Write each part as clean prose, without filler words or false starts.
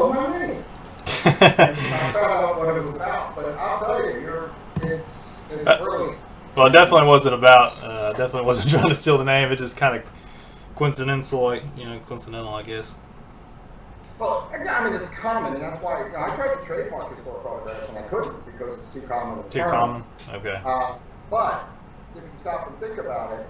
sold my name. And I found out what it was about, but I'll tell you, it's brilliant. Well, it definitely wasn't about. Definitely wasn't trying to steal the name. It just kind of coincidental, I guess. Well, I mean, it's common, and that's why I tried to trademark historic autographs, and I couldn't because it's too common. Too common. Okay. But if you stop and think about it,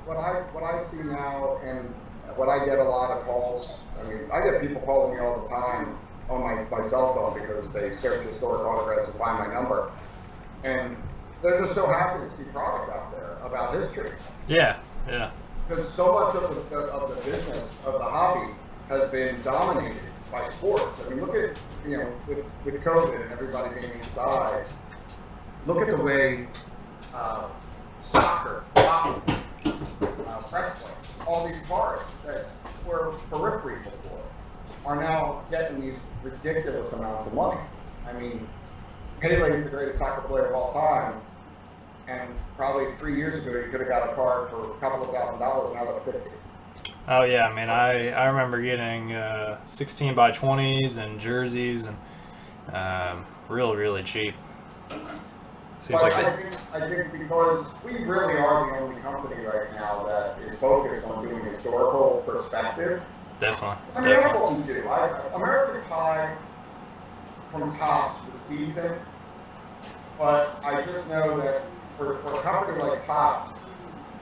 what I see now, and what I get a lot of calls. I mean, I get people calling me all the time on my cell phone because they search historic autographs and find my number, and they're just so happy to see product out there about history. Yeah. Because so much of the business of the hobby has been dominated by sports. I mean, look at with COVID and everybody being inside. Look at the way soccer, boxing, wrestling, all these parts that were periphery before are now getting these ridiculous amounts of money. I mean, Pele is the greatest soccer player of all time, and probably 3 years ago you could have got a card for a couple of $1,000, now they're 50. Oh yeah, I mean, I remember getting 16 by 20s and jerseys and really cheap. Seems but like I think because we really are the only company right now that is focused on doing historical perspective. Definitely. I mean, that's what we do. American Pie from Topps was decent, but I just know that for a company like Topps,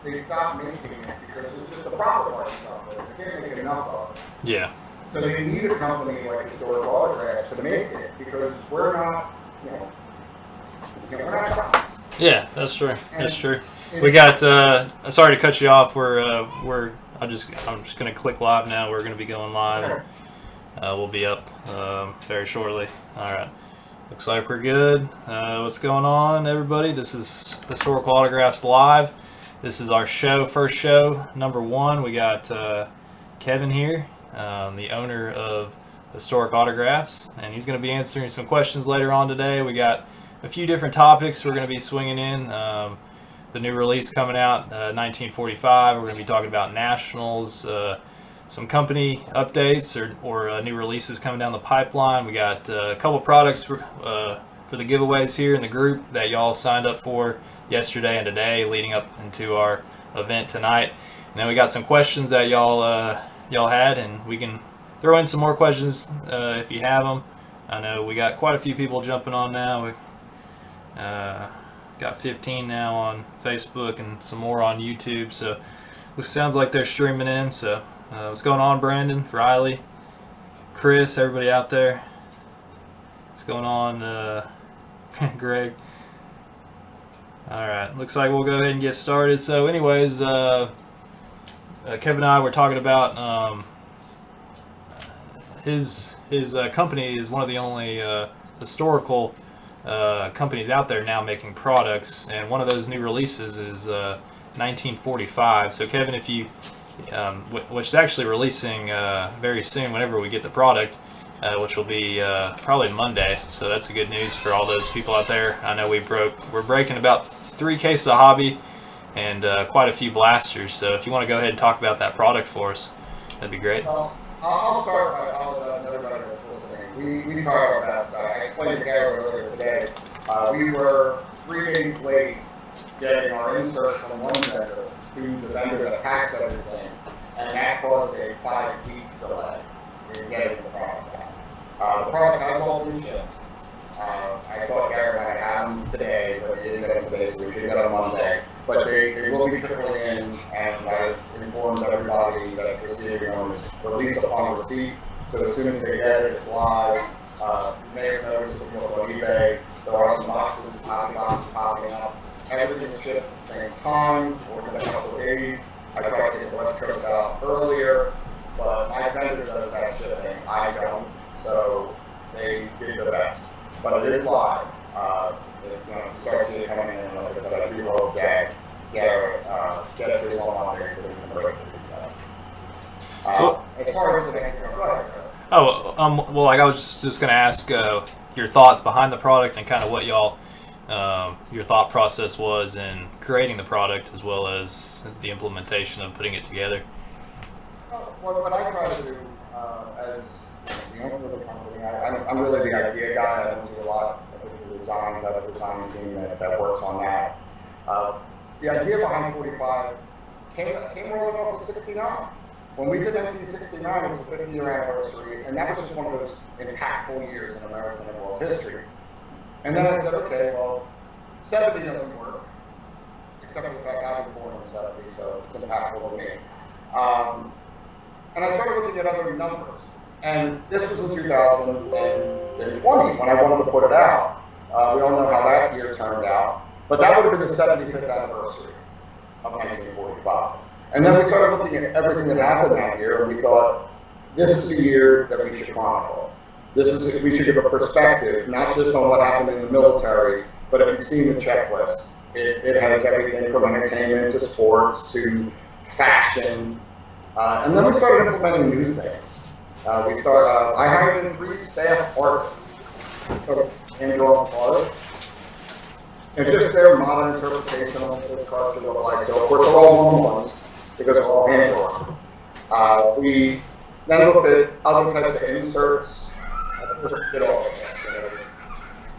they stopped making it because it's just the profit margin out there. They can't make enough of it. Yeah. So they need a company like Historic Autographs to make it because we're not, we're not Topps. Yeah, that's true. That's true. We got. Sorry to cut you off. I'm just gonna click live now. We're gonna be going live. And, we'll be up very shortly. All right. Looks like we're good. What's going on, everybody? This is Historical Autographs Live. This is our show, first show, number 1. We got Kevin here, the owner of Historic Autographs, and he's going to be answering some questions later on today. We got a few different topics we're going to be swinging in. The new release coming out, 1945. We're going to be talking about nationals, some company updates or new releases coming down the pipeline. We got a couple products for the giveaways here in the group that y'all signed up for yesterday and today, leading up into our event tonight. And then we got some questions that y'all had, and we can throw in some more questions if you have them. I know we got quite a few people jumping on now. We got 15 now on Facebook and some more on YouTube. So it sounds like they're streaming in. So what's going on, Brandon, Riley, Chris, everybody out there? What's going on, Greg? All right, looks like we'll go ahead and get started. So anyways, Kevin and I were talking about his company is one of the only historical companies out there now making products, and one of those new releases is 1945. So Kevin, if you which is actually releasing very soon whenever we get the product, which will be probably Monday. So that's a good news for all those people out there. I know we're breaking about 3 cases of hobby and quite a few blasters. So if you want to go ahead and talk about that product for us, that'd be great. Well, I'll start by telling everybody that's listening. We tried our best. I explained to Gary earlier today. We were 3 days late getting our insert from one vendor to the vendor that packs everything, and that caused a 5-week delay in getting the product out. The product has all been shipped. I thought Gary might have them today, but he didn't get them today, so we should get them Monday. But they will be trickling in, and I've informed everybody that it's receiving them is release upon receipt. So as soon as they get it, it's live. You may have noticed if you look on eBay, there are some boxes, hobby boxes popping up. Everything is shipped at the same time, or within a couple of days. I tried to get the West Coast out earlier, but my vendor does that shipping. I don't, so they did the best. But it is live. Start seeing it coming in, like I said, I do hope Garrett gets his one on there so we can break it guys. As far as the next one, go ahead. Well, like I was just going to ask your thoughts behind the product and kind of what y'all, your thought process was in creating the product as well as the implementation of putting it together. What I try to do I'm really the idea guy. I don't do a lot of the designs. I have a design team that works on that. The idea behind 45 came rolling off of 69. When we did MT 69, it was a 50-year anniversary, and that was just one of those impactful years in American and world history. And then I said, okay, well, 70 doesn't work, except for the fact I was born in 70, so it's impactful to me. And I started looking at other numbers. And this was in 2020 when I wanted to put it out. We all know how that year turned out. But that would have been the 75th anniversary of 1945. And then we started looking at everything that happened that year, and we thought, this is the year that we should chronicle. We should give a perspective, not just on what happened in the military, but if you've seen the checklist, it has everything from entertainment to sports to fashion. And then we started implementing new things. I hired in 3 staff artists in drawing art. It's just their modern interpretation of what the car should look like. So of course they're all one-on-ones because they're all hand drawn. We then looked at other types of inserts. Did all of that.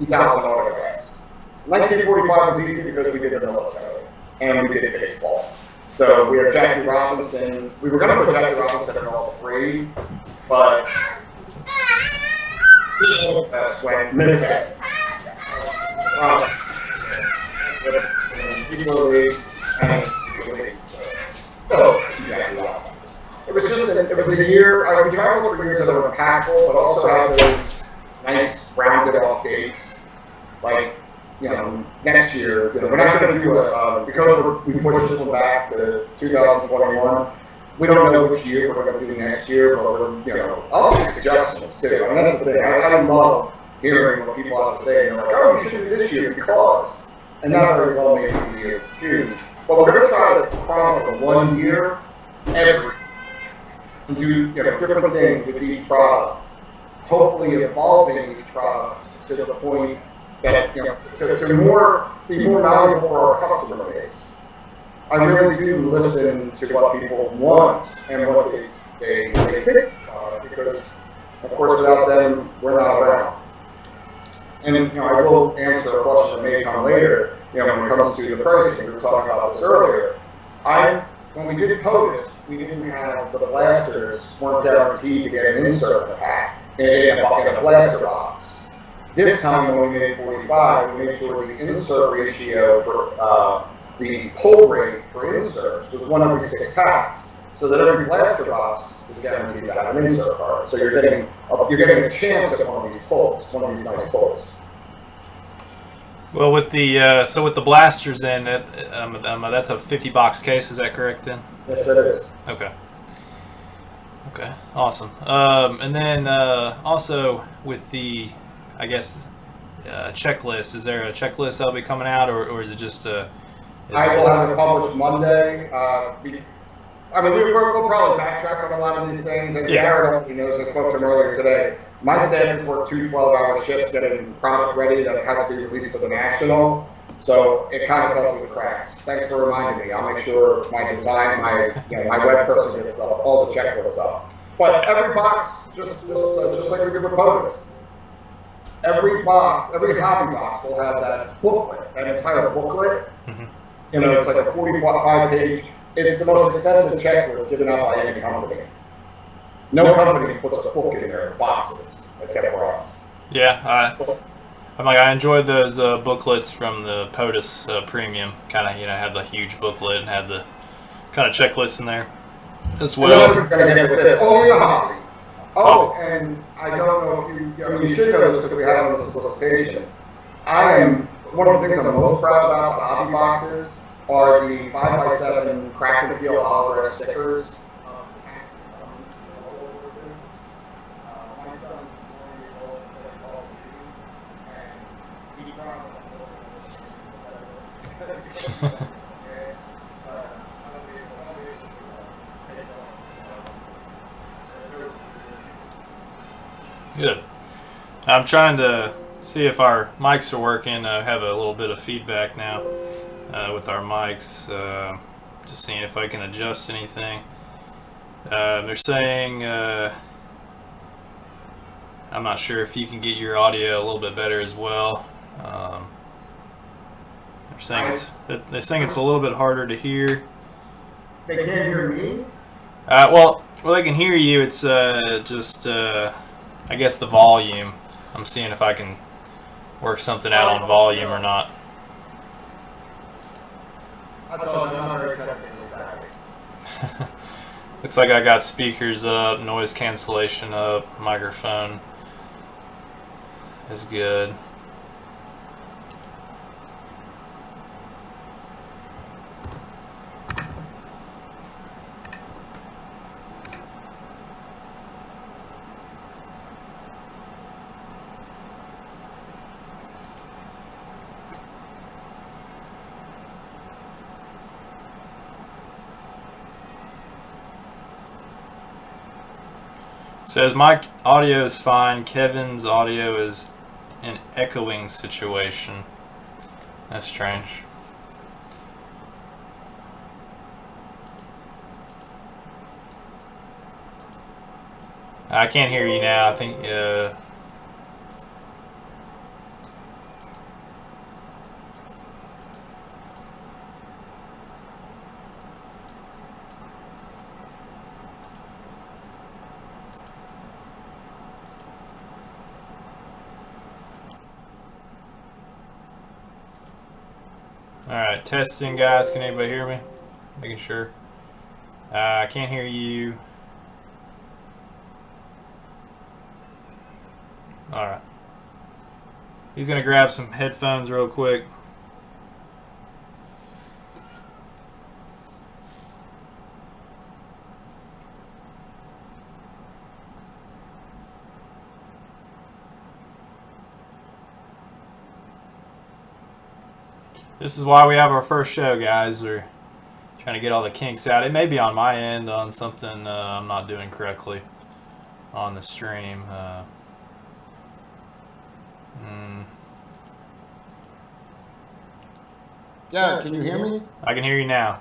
2,000 autographs. 1945 was easy because we did the military and we did baseball. So we had Jackie Robinson. We were going to put Jackie Robinson in all 3, but went missing. It was a year. We tried to look for years that were impactful, but also have those nice rounded off dates. Like, next year, we're not going to do because we pushed this one back to 2021. We don't know which year we're going to do next year, but I'll take suggestions too. I mean, that's the thing. I love hearing what people have to say. And they're like, oh, you should do this year because, and not very well maybe the year June. But we're going to try to chronicle 1 year every, and do different things with each product. Hopefully, evolving each product to the point that to be more valuable for our customer base. I really do listen to what people want and what they think, because of course without them we're not around. And I will answer a question that may come later. When it comes to the pricing, we were talking about this earlier. When we did POTUS, we didn't have the blasters weren't guaranteed to get an insert in the pack in a blaster box. This time when we made 45, we made sure the insert ratio for the pull rate for inserts was 1 every 6 packs, so that every blaster box is guaranteed to have an insert card. So you're getting a chance at one of these pulls, one of these nice pulls. Well, with the blasters in, that's a 50-box case. Is that correct then? Yes, it is. Okay. Okay. Awesome. And then also with the, I guess, checklist. Is there a checklist that'll be coming out, or is it just a? I will have it published Monday. We'll probably backtrack on a lot of these things. And Garrett, knows, I spoke to him earlier today. My staff has worked 2 12-hour shifts getting product ready that has to be released to the national. So it kind of fell through the cracks. Thanks for reminding me. I'll make sure my design, my web person gets all the checklists up. But every box, just like we did with POTUS, every hobby box will have that booklet, that entire booklet. Mm-hmm. It's like a 45-page. It's the most extensive checklist given out by any company. No company puts a book in their boxes except for us. Yeah, I enjoyed those booklets from the POTUS Premium. Kind of, had the huge booklet and had the kind of checklist in there as well. Only a hobby. Oh, and I don't know if you should know this because we have it on the solicitation. One of the things I'm most proud about the hobby boxes are the 5x7 crack and peel holograph stickers. Good. I'm trying to see if our mics are working. I have a little bit of feedback now with our mics. Just seeing if I can adjust anything. They're saying I'm not sure if you can get your audio a little bit better as well. They're saying it's a little bit harder to hear. They can't hear me? Well, they can hear you. It's just, I guess, the volume. I'm seeing if I can work something out on volume or not. I told you I'm not very technically savvy. Looks like I got speakers up, noise cancellation up, microphone is good. Says my audio is fine, Kevin's audio is an echoing situation. That's strange. I can't hear you now. I think Alright, testing guys, can anybody hear me? Making sure. I can't hear you. Alright. He's gonna grab some headphones real quick. This is why we have our first show, guys. We're trying to get all the kinks out. It may be on my end on something I'm not doing correctly on the stream. Yeah, can you hear me? I can hear you now.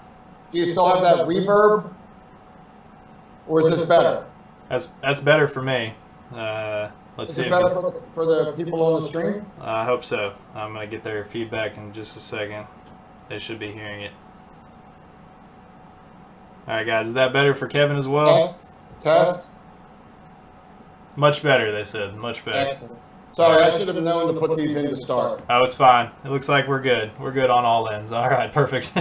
Do you still have that reverb? Or is this better? That's better for me. Let's Is see. it better for the people on the stream? I hope so. I'm gonna get their feedback in just a second. They should be hearing it. All right, guys. Is that better for Kevin as well? Test. Test. Much better, they said. Much better. Excellent. Sorry, I should have known to put these in to start. Oh, it's fine. It looks like we're good. We're good on all ends. All right, perfect.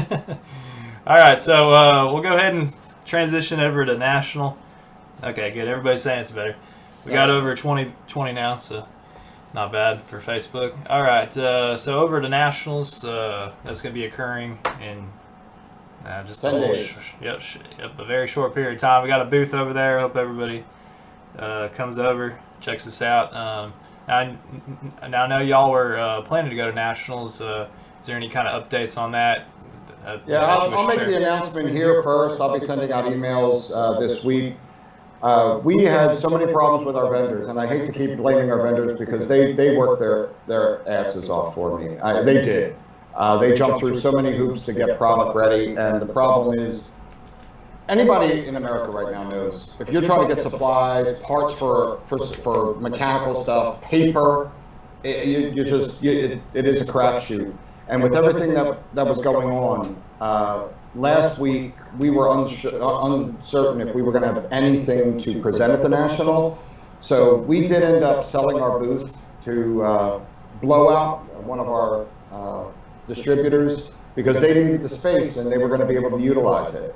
All right, so we'll go ahead and transition over to national. Okay, good. Everybody's saying it's better. We got over 20 now, so not bad for Facebook. All right, so over to nationals. That's going to be occurring in just 10 a little, days. Yep, a very short period of time. We got a booth over there. Hope everybody comes over, checks us out. Now I know y'all were planning to go to nationals. Is there any kind of updates on that? Yeah, I'll make the announcement here first. I'll be sending out emails this week. We had so many problems with our vendors, and I hate to keep blaming our vendors because they worked their asses off for me. They did. They jumped through so many hoops to get product ready, and the problem is, anybody in America right now knows if you're trying to get supplies, parts for mechanical stuff, paper, it is a crapshoot. And with everything that was going on, last week we were uncertain if we were going to have anything to present at the National. So we did end up selling our booth to Blowout, one of our distributors, because they needed the space and they were going to be able to utilize it.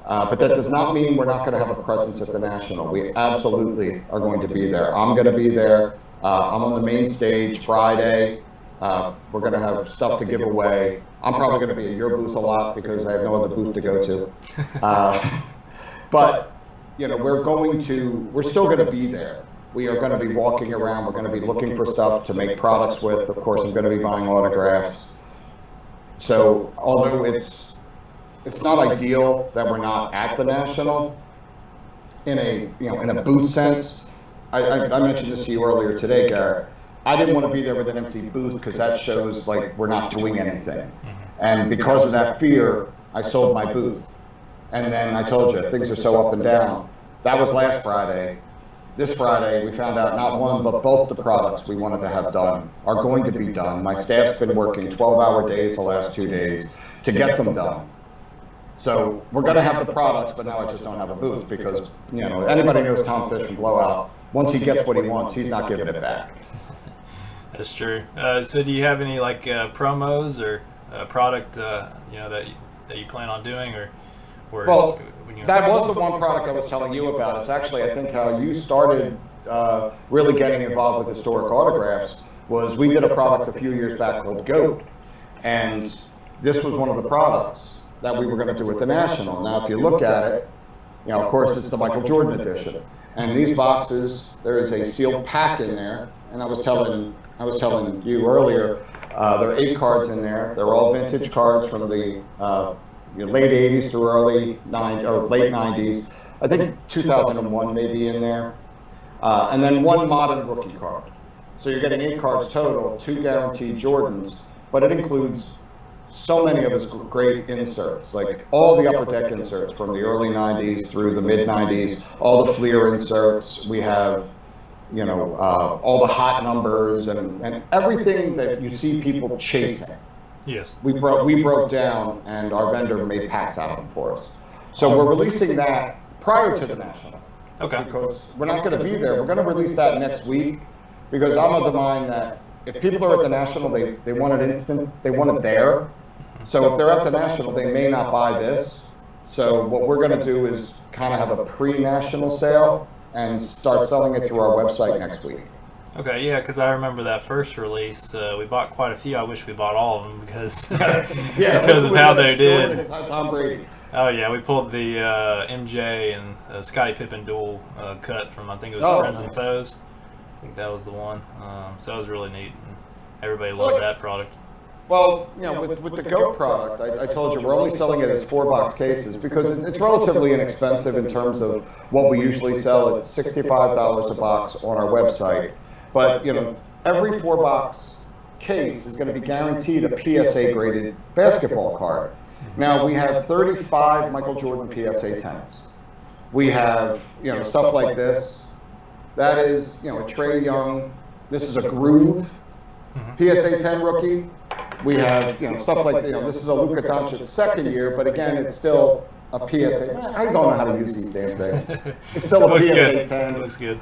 But that does not mean we're not going to have a presence at the National. We absolutely are going to be there. I'm going to be there. I'm on the main stage Friday. We're going to have stuff to give away. I'm probably going to be at your booth a lot because I have no other booth to go to. But, you know, we're still going to be there. We are going to be walking around. We're going to be looking for stuff to make products with. Of course, I'm going to be buying autographs. So although it's not ideal that we're not at the National in a booth sense, I mentioned this to you earlier today, Garrett. I didn't want to be there with an empty booth because that shows like we're not doing anything. And because of that fear, I sold my booth. And then I told you, things are so up and down. That was last Friday. this Friday, we found out not one, but both the products we wanted to have done are going to be done. My staff's been working 12-hour days the last 2 days to get them done. So we're going to have the products, but now I just don't have a booth because, you know, anybody knows Tom Fish from Blowout. Once he gets what he wants, he's not giving it back. That's true. So do you have any like promos or product you know that you plan on doing or Well, when you that was the one product I was telling you about. It's actually, I think, how you started really getting involved with historic autographs was we did a product a few years back called Goat, and this was one of the products that we were going to do at the National. Now, if you look at it, you know, of course, it's the Michael Jordan edition, and these boxes, there is a sealed pack in there, and I was telling you earlier, there are 8 cards in there. They're all vintage cards from the late 80s to late 90s. I think 2001 may be in there. And then 1 modern rookie card. So you're getting 8 cards total, 2 guaranteed Jordans, but it includes so many of his great inserts, like all the Upper Deck inserts from the early 90s through the mid 90s, all the Fleer inserts. We have, you know, all the hot numbers and everything that you see people chasing. Yes. We broke down, and our vendor made packs out of them for us. So we're releasing that prior to the National. Okay. Because we're not going to be there. We're going to release that next week because I'm of the mind that if people are at the National, they want it instant. They want it there. So if they're at the National, they may not buy this. So what we're going to do is kind of have a pre-National sale and start selling it through our website next week. Okay, yeah, because I remember that first release. We bought quite a few. I wish we bought all of them because because of how they did. Tom Brady. Oh yeah, we pulled the MJ and Scottie Pippen dual cut from I think it was Friends and Foes. I think that was the one. So that was really neat. And everybody loved that product. Well, you know, with the GOAT product, I told you we're only selling it as 4-box cases because it's relatively inexpensive in terms of what we usually sell. It's $65 a box on our website. But, you know, every 4-box case is going to be guaranteed a PSA graded basketball card. Now, we have 35 Michael Jordan PSA 10s. We have, you know, stuff like this. That is, you know, a Trae Young. This is a Groove PSA 10 rookie. We have, you know, stuff like, you know, this is a Luka Doncic second year, but again, it's still a PSA. I don't know how to use these damn things. It's still a PSA 10. Looks good.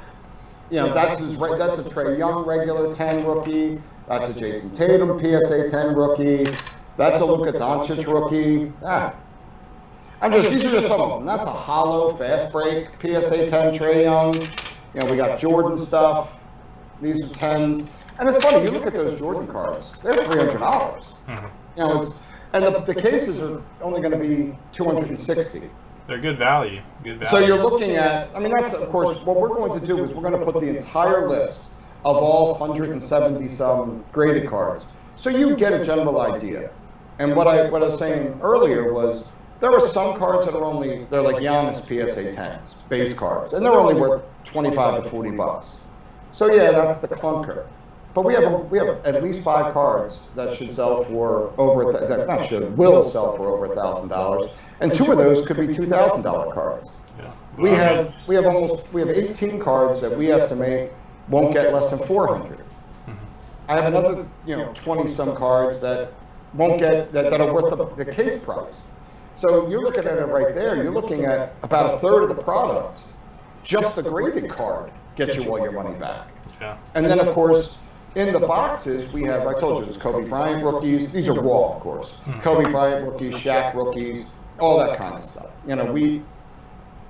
You know, that's a Trae Young regular 10 rookie. That's a Jason Tatum PSA 10 rookie. That's a Luka Doncic rookie. These are just some of them. That's a hollow fast break PSA 10 Trae Young. You know, we got Jordan stuff. These are 10s. And it's funny, you look at those Jordan cards, they're $300. You know, and the cases are only going to be $260. They're good value. Good value. So you're looking at, I mean, that's, of course, what we're going to do is we're going to put the entire list of all 170-some graded cards. So you get a general idea. And what I was saying earlier was, there are some cards that are they're like Giannis PSA 10s, base cards, and they're only worth $25 to $40. So yeah, that's the clunker. But we have at least 5 cards that should sell for will sell for over $1,000, and 2 of those could be $2,000 cards. Yeah. We have 18 cards that we estimate won't get less than 400. I have another 20-some cards that won't get that are worth the case price. So you're looking at it right there. You're looking at about a third of the product. Just the graded card gets you all your money back. Yeah. And then of course, in the boxes, we have, I told you, there's Kobe Bryant rookies. These are raw, of course. Kobe Bryant rookies, Shaq rookies, all that kind of stuff. You know,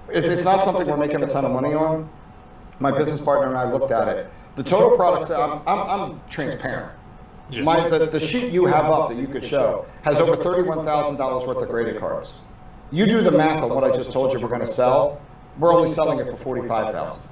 it's not something we're making a ton of money on. My business partner and I looked at it. The total products, I'm transparent. Yeah. The sheet you have up that you could show has over $31,000 worth of graded cards. You do the math on what I just told you we're going to sell. We're only selling it for $45,000.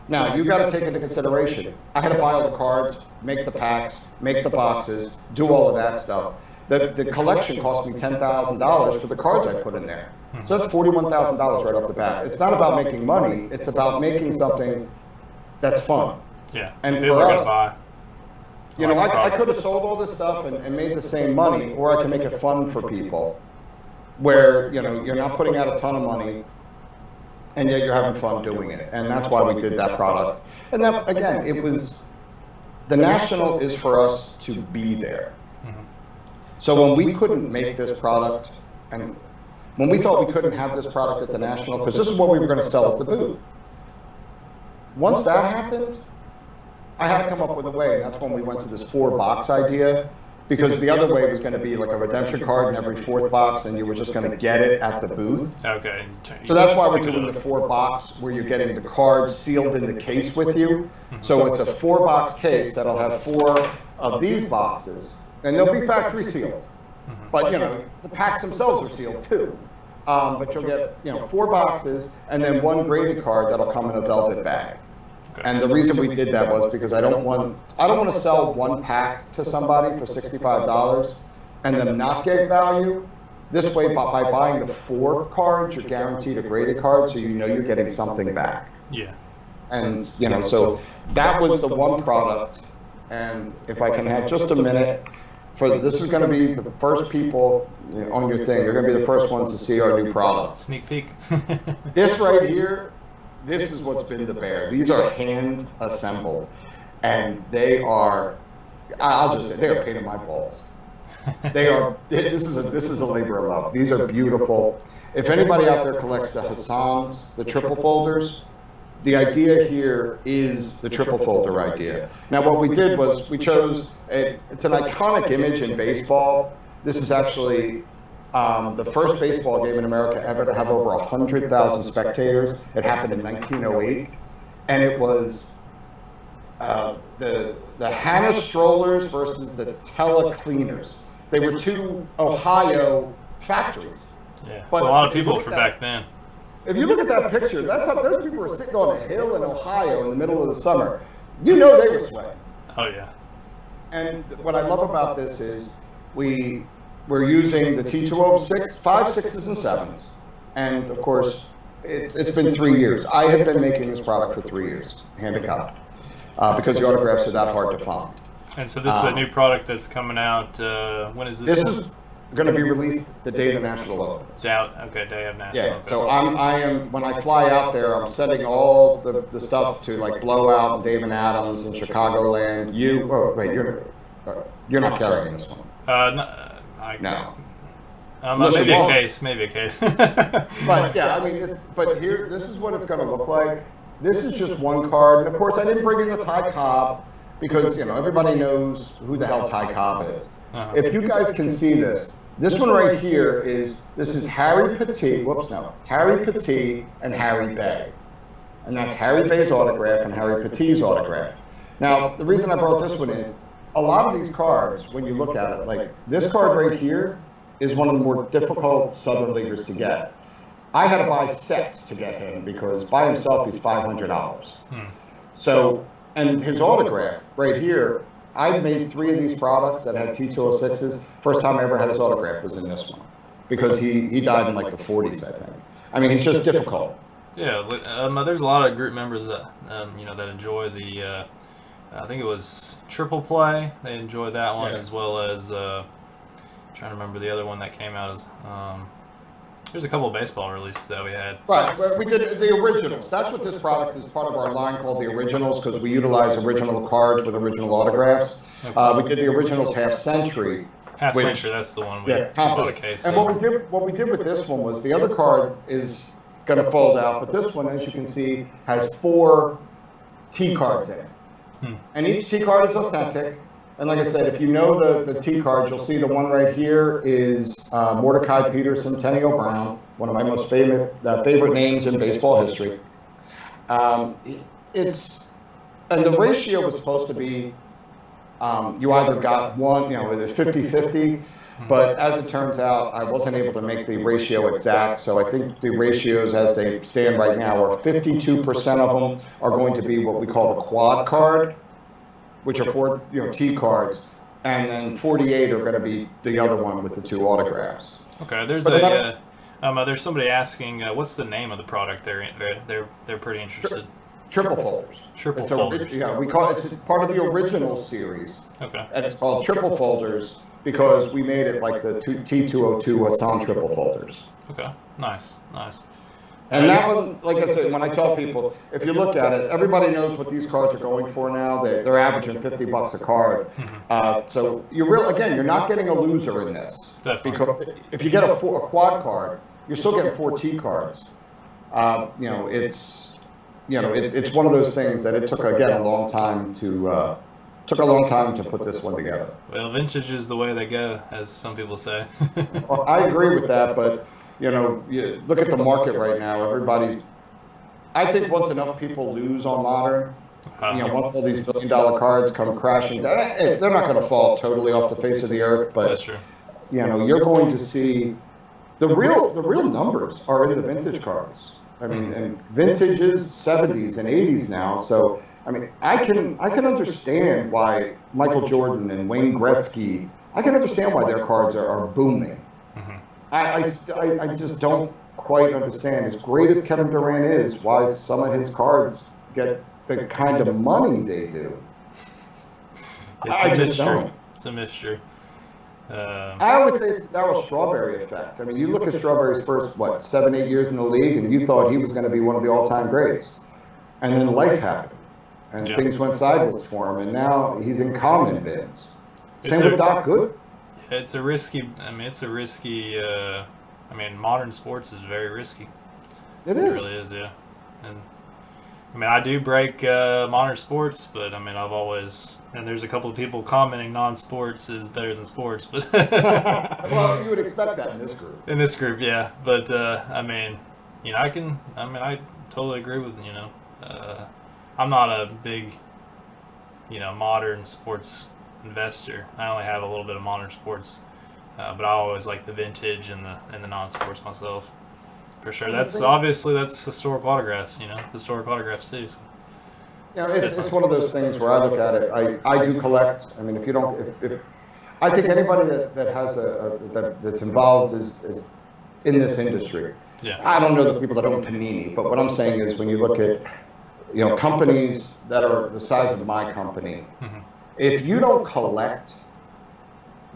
Now, you got to take into consideration, I had to buy all the cards, make the packs, make the boxes, do all of that stuff. The collection cost me $10,000 for the cards I put in there. So that's $41,000 right off the bat. It's not about making money, it's about making something that's fun. Yeah, and people for are us, gonna buy. you know, I could have sold all this stuff and made the same money, or I can make it fun for people, where, you know, you're not putting out a ton of money. and yet you're having fun doing it. And that's why we did that product. And then again, it was, the National is for us to be there. So when we couldn't make this product, and when we thought we couldn't have this product at the National, because this is what we were going to sell at the booth. Once that happened, I had to come up with a way, and that's when we went to this 4-box idea, because the other way was going to be like a redemption card in every 4th box, and you were just going to get it at the booth. Okay. So that's why we're doing the 4-box, where you're getting the card sealed in the case with you. So it's a 4-box case that'll have 4 of these boxes, and they'll be factory sealed. But, you know, the packs themselves are sealed too. But you'll get, you know, 4 boxes and then 1 graded card that'll come in a velvet bag. Okay. And the reason we did that was because I don't want to sell 1 pack to somebody for $65 and then not get value. This way, by buying the 4 cards, you're guaranteed a graded card, so you know you're getting something back. Yeah. And, you know, so that was the one product. And if I can have just a minute, this is going to be the first people, you know, on your thing. You're going to be the first ones to see our new product. Sneak peek. This right here, this is what's been the bear. These are hand assembled, and they are, I'll just say, they are pain in my balls. They are, this is a labor of love. These are beautiful. If anybody out there collects the Hassans, the triple folders, the idea here is the triple folder idea. Now what we did was we chose, it's an iconic image in baseball. This is actually the first baseball game in America ever to have over 100,000 spectators. It happened in 1908. And it was the Hannah Strollers versus the Tella Cleaners. They were 2 Ohio factories. Yeah. But a lot of if you people look for at back then. If you look at that picture, that's how those people were sitting on a hill in Ohio in the middle of the summer. You know they were sweating. Oh yeah. And what I love about this is we're using the T206, 5, 6s, and 7s. And of course, it's been 3 years. I have been making this product for 3 years, hand to God, because the autographs are that hard to find. And so this is a new product that's coming out. When is this? This is going to be released the day the National opens. Okay, day of National. Yeah, Okay. so I am, when I fly out there, I'm setting all the stuff to like Blowout and Dave and Adams and Chicagoland. You're not carrying this one. No. Unless you want. Maybe a case. But yeah, I mean, but here, this is what it's going to look like. This is just one card, and of course, I didn't bring in the Ty Cobb because, you know, everybody knows who the hell Ty Cobb is. Uh-huh. If you guys can see this one right here is Harry Petit. Harry Petit and Harry Bay, and that's Harry Bay's autograph and Harry Petit's autograph. Now, the reason I brought this one is a lot of these cards, when you look at it, like this card right here is one of the more difficult Southern Leaguers to get. I had to buy sets to get him because by himself he's $500. So, and his autograph right here, I made 3 of these products that had T206s. First time I ever had his autograph was in this one because he died in like the 40s, I think. I mean, he's just difficult. Yeah, there's a lot of group members that that enjoy the. I think it was Triple Play. They enjoy that one as well as. Trying to remember the other one that came out as. There's a couple of baseball releases that we had. Right, we did the originals. That's what this product is part of our line called the originals because we utilize original cards with original autographs. Okay. We did the originals Half Century. Half Century, that's the one we bought a Compass. case And of. what we did with this one was the other card is going to fold out, but this one, as you can see, has 4 T cards in it. And each T card is authentic. And like I said, if you know the T cards, you'll see the one right here is Mordecai Peterson, Tenio Brown, one of my most favorite names in baseball history. And the ratio was supposed to be, you either got one, you know, 50-50, but as it turns out, I wasn't able to make the ratio exact. So I think the ratios as they stand right now are 52% of them are going to be what we call the quad card, which are 4, T cards, and then 48 are going to be the other one with the 2 autographs. Okay, there's there's somebody asking what's the name of the product. They're pretty interested. Triple folders. Triple folders. Yeah, we call it's part of the original series. Okay. And it's called triple folders because we made it like the T202 Hassan triple folders. Okay, nice. And that one, like I said, when I tell people, if you look at it, everybody knows what these cards are going for now. They're averaging $50 a card. So you're not getting a loser in this. Definitely. Because if you get a quad card, you're still getting 4 T cards. It's one of those things that it took a long time to put this one together. Well, vintage is the way they go, as some people say. Well, I agree with that, but you look at the market right now. I think once enough people lose on modern, once all these $1 billion cards come crashing down, they're not going to fall totally off the face of the earth. But That's true. You're going to see the real numbers are in the vintage cards. I mean, and vintage is 70s and 80s now. So I mean, I can understand why Michael Jordan and Wayne Gretzky. I can understand why their cards are booming. I just don't quite understand. As great as Kevin Durant is, why some of his cards get the kind of money they do. It's a mystery. It's a mystery. I always say that was Strawberry effect. I mean, you look at Strawberry's first, 7-8 years in the league, and you thought he was going to be one of the all-time greats. And then life happened, and things went sideways for him, and now he's in common bins. Same with Doc Good. It's a risky. Modern sports is very risky. It is. It really is, yeah. And I do break modern sports, but I've always, and there's a couple of people commenting non-sports is better than sports, but well, you would expect that in this group. In this group, yeah. But I totally agree with I'm not a big, modern sports investor. I only have a little bit of modern sports, but I always like the vintage and the non-sports myself, for sure. That's historic autographs, historic autographs too. So. It's one of those things where I look at it. I do collect. I mean, if I think anybody that has that's involved is in this industry. Yeah. I don't know the people that own Panini, but what I'm saying is when you look at companies that are the size of my company. If you don't collect,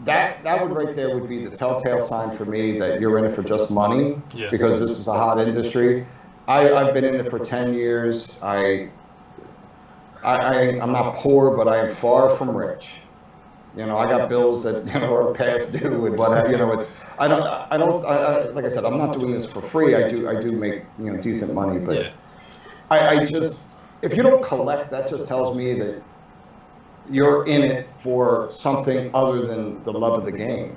that would right there would be the telltale sign for me that you're in it for just money, because this is a hot industry. I've been in it for 10 years. I'm not poor, but I am far from rich. I got bills that are past due and what it's. I don't. Like I said, I'm not doing this for free. I do make decent money, but I just, if you don't collect, that just tells me that you're in it for something other than the love of the game.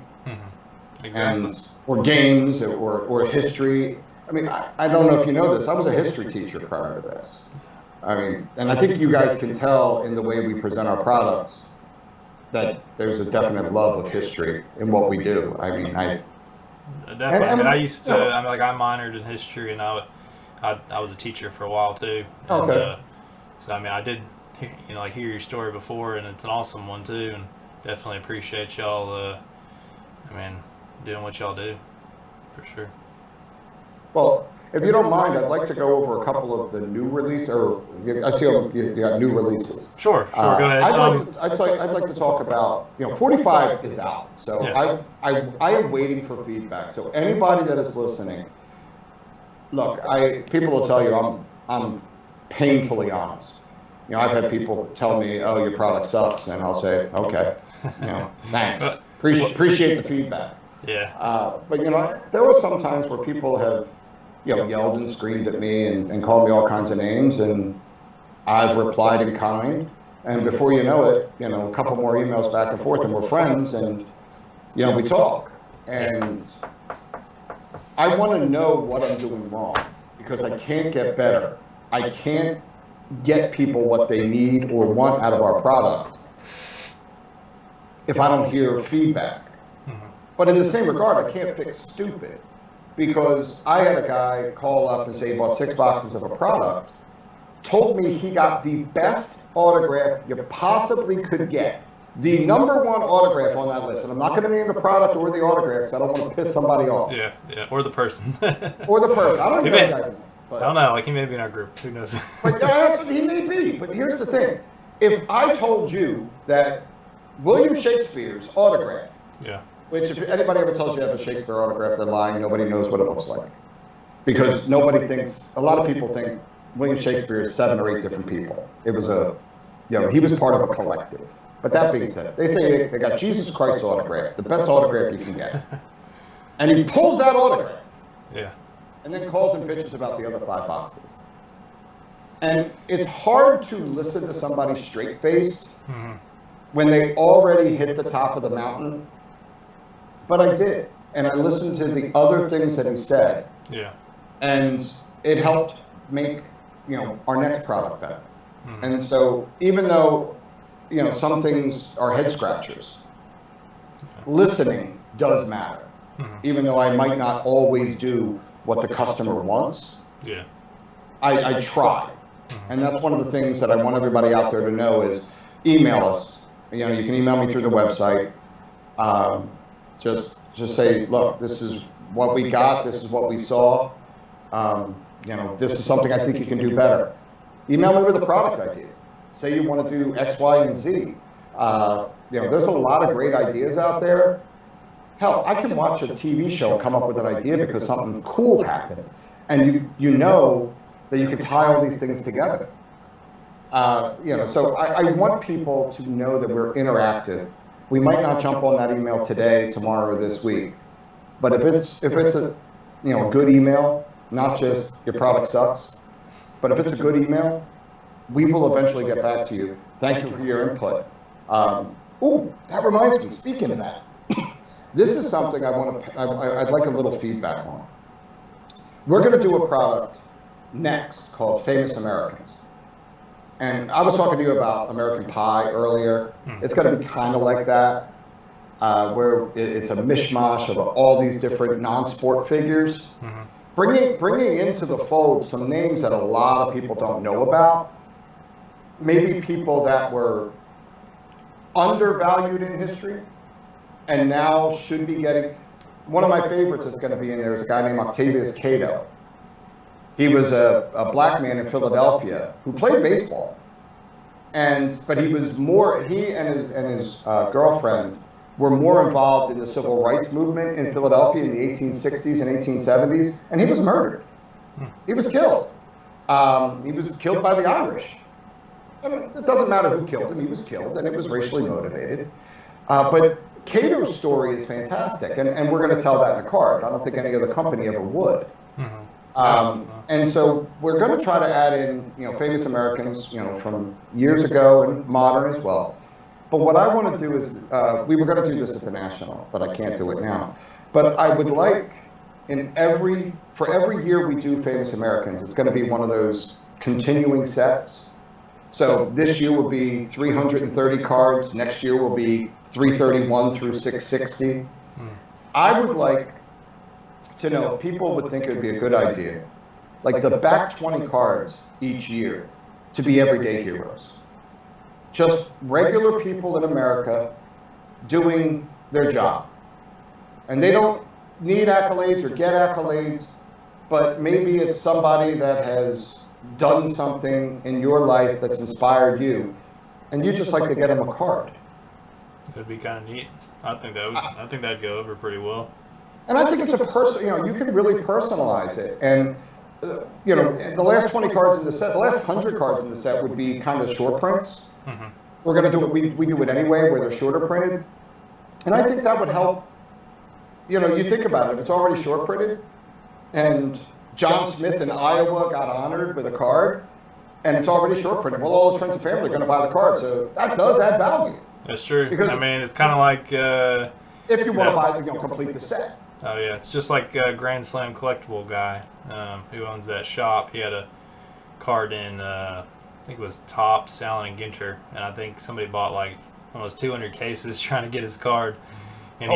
Exactly. Or games or history. I mean, I don't know if you know this. I was a history teacher prior to this. I mean, and I think you guys can tell in the way we present our products that there's a definite love of history in what we do. I mean, definitely. I used to. I minored in history, and I was a teacher for a while too. And, okay. So I did, hear your story before, and it's an awesome one too, and definitely appreciate y'all. Doing what y'all do, for sure. Well, if you don't mind, I'd like to go over a couple of the new releases. I see you got new releases. Sure. Go ahead. I'd like to talk about, 45 is out. So yeah. I am waiting for feedback. So anybody that is listening, look, people will tell you I'm painfully honest. I've had people tell me, "Oh, your product sucks," and I'll say, "Okay, thanks, appreciate the feedback." Yeah. But there were some times where people have, yelled and screamed at me and called me all kinds of names, and I've replied in kind. And before you know it, a couple more emails back and forth, and we're friends, and we talk. And I want to know what I'm doing wrong, because I can't get better. I can't get people what they need or want out of our product if I don't hear feedback. But in the same regard, I can't fix stupid, because I had a guy call up and say he bought 6 boxes of a product, told me he got the best autograph you possibly could get, the #1 autograph on that list. And I'm not going to name the product or the autographs. I don't want to piss somebody off. Yeah, or the person. Or the person. I don't even know the guy's name. I don't know. He may be in our group. Who knows? But he may be. But here's the thing: if I told you that William Shakespeare's autograph, which if anybody ever tells you you have a Shakespeare autograph, they're lying. Nobody knows what it looks like. because nobody thinks, a lot of people think William Shakespeare is 7 or 8 different people. It was he was part of a collective. But that being said, they say they got Jesus Christ autograph, the best autograph you can get. And he pulls that autograph. Yeah. And then calls and bitches about the other 5 boxes. And it's hard to listen to somebody straight-faced when they already hit the top of the mountain. But I did. And I listened to the other things that he said. Yeah. And it helped make, our next product better. And so even though, some things are head scratchers, listening does matter. Even though I might not always do what the customer wants, Yeah. I try. And that's one of the things that I want everybody out there to know is email us. You can email me through the website. Just say, look, this is what we got. This is what we saw. This is something I think you can do better. Email me with a product idea. Say you want to do X, Y, and Z. There's a lot of great ideas out there. Hell, I can watch a TV show and come up with an idea because something cool happened. And you know that you can tie all these things together. So I want people to know that we're interactive. We might not jump on that email today, tomorrow, or this week. But if it's a good email, not just your product sucks, but if it's a good email, we will eventually get back to you. Thank you for your input. That reminds me, speaking of that, this is something I'd like a little feedback on. We're going to do a product next called Famous Americans. And I was talking to you about American Pie earlier. It's going to be kind of like that, where it's a mishmash of all these different non-sport figures. Bringing into the fold some names that a lot of people don't know about, maybe people that were undervalued in history and now should be getting. One of my favorites that's going to be in there is a guy named Octavius Cato. He was a black man in Philadelphia who played baseball, but he was more. He and his girlfriend were more involved in the civil rights movement in Philadelphia in the 1860s and 1870s, and he was murdered. He was killed. He was killed by the Irish. I mean, it doesn't matter who killed him. He was killed, and it was racially motivated. But Cato's story is fantastic, and we're going to tell that in a card. I don't think any other company ever would. And so we're going to try to add in, famous Americans, from years ago and modern as well. But what I want to do is, we were going to do this at the National, but I can't do it now. But I would like, for every year we do Famous Americans, it's going to be one of those continuing sets. So this year will be 330 cards. Next year will be 331 through 660. I would like to know if people would think it would be a good idea, like the back 20 cards each year to be everyday heroes. Just regular people in America doing their job. And they don't need accolades or get accolades, but maybe it's somebody that has done something in your life that's inspired you, and you just like to get them a card. It'd be kind of neat. I think that'd go over pretty well. And I think it's a personal, you can really personalize it. And, the last 20 cards in the set, the last 100 cards in the set would be kind of short prints. We're going to do it, we do it anyway, where they're shorter printed. And I think that would help. You think about it, it's already short printed. And John Smith in Iowa got honored with a card, and it's already short printed. Well, all his friends and family are going to buy the card, so that does add value. That's true. Because it's kind of like if you want to buy, complete the set. Oh yeah, it's just like Grand Slam collectible guy who owns that shop. He had a card in I think it was Topps, Allen and Ginter, and I think somebody bought like almost 200 cases trying to get his card, and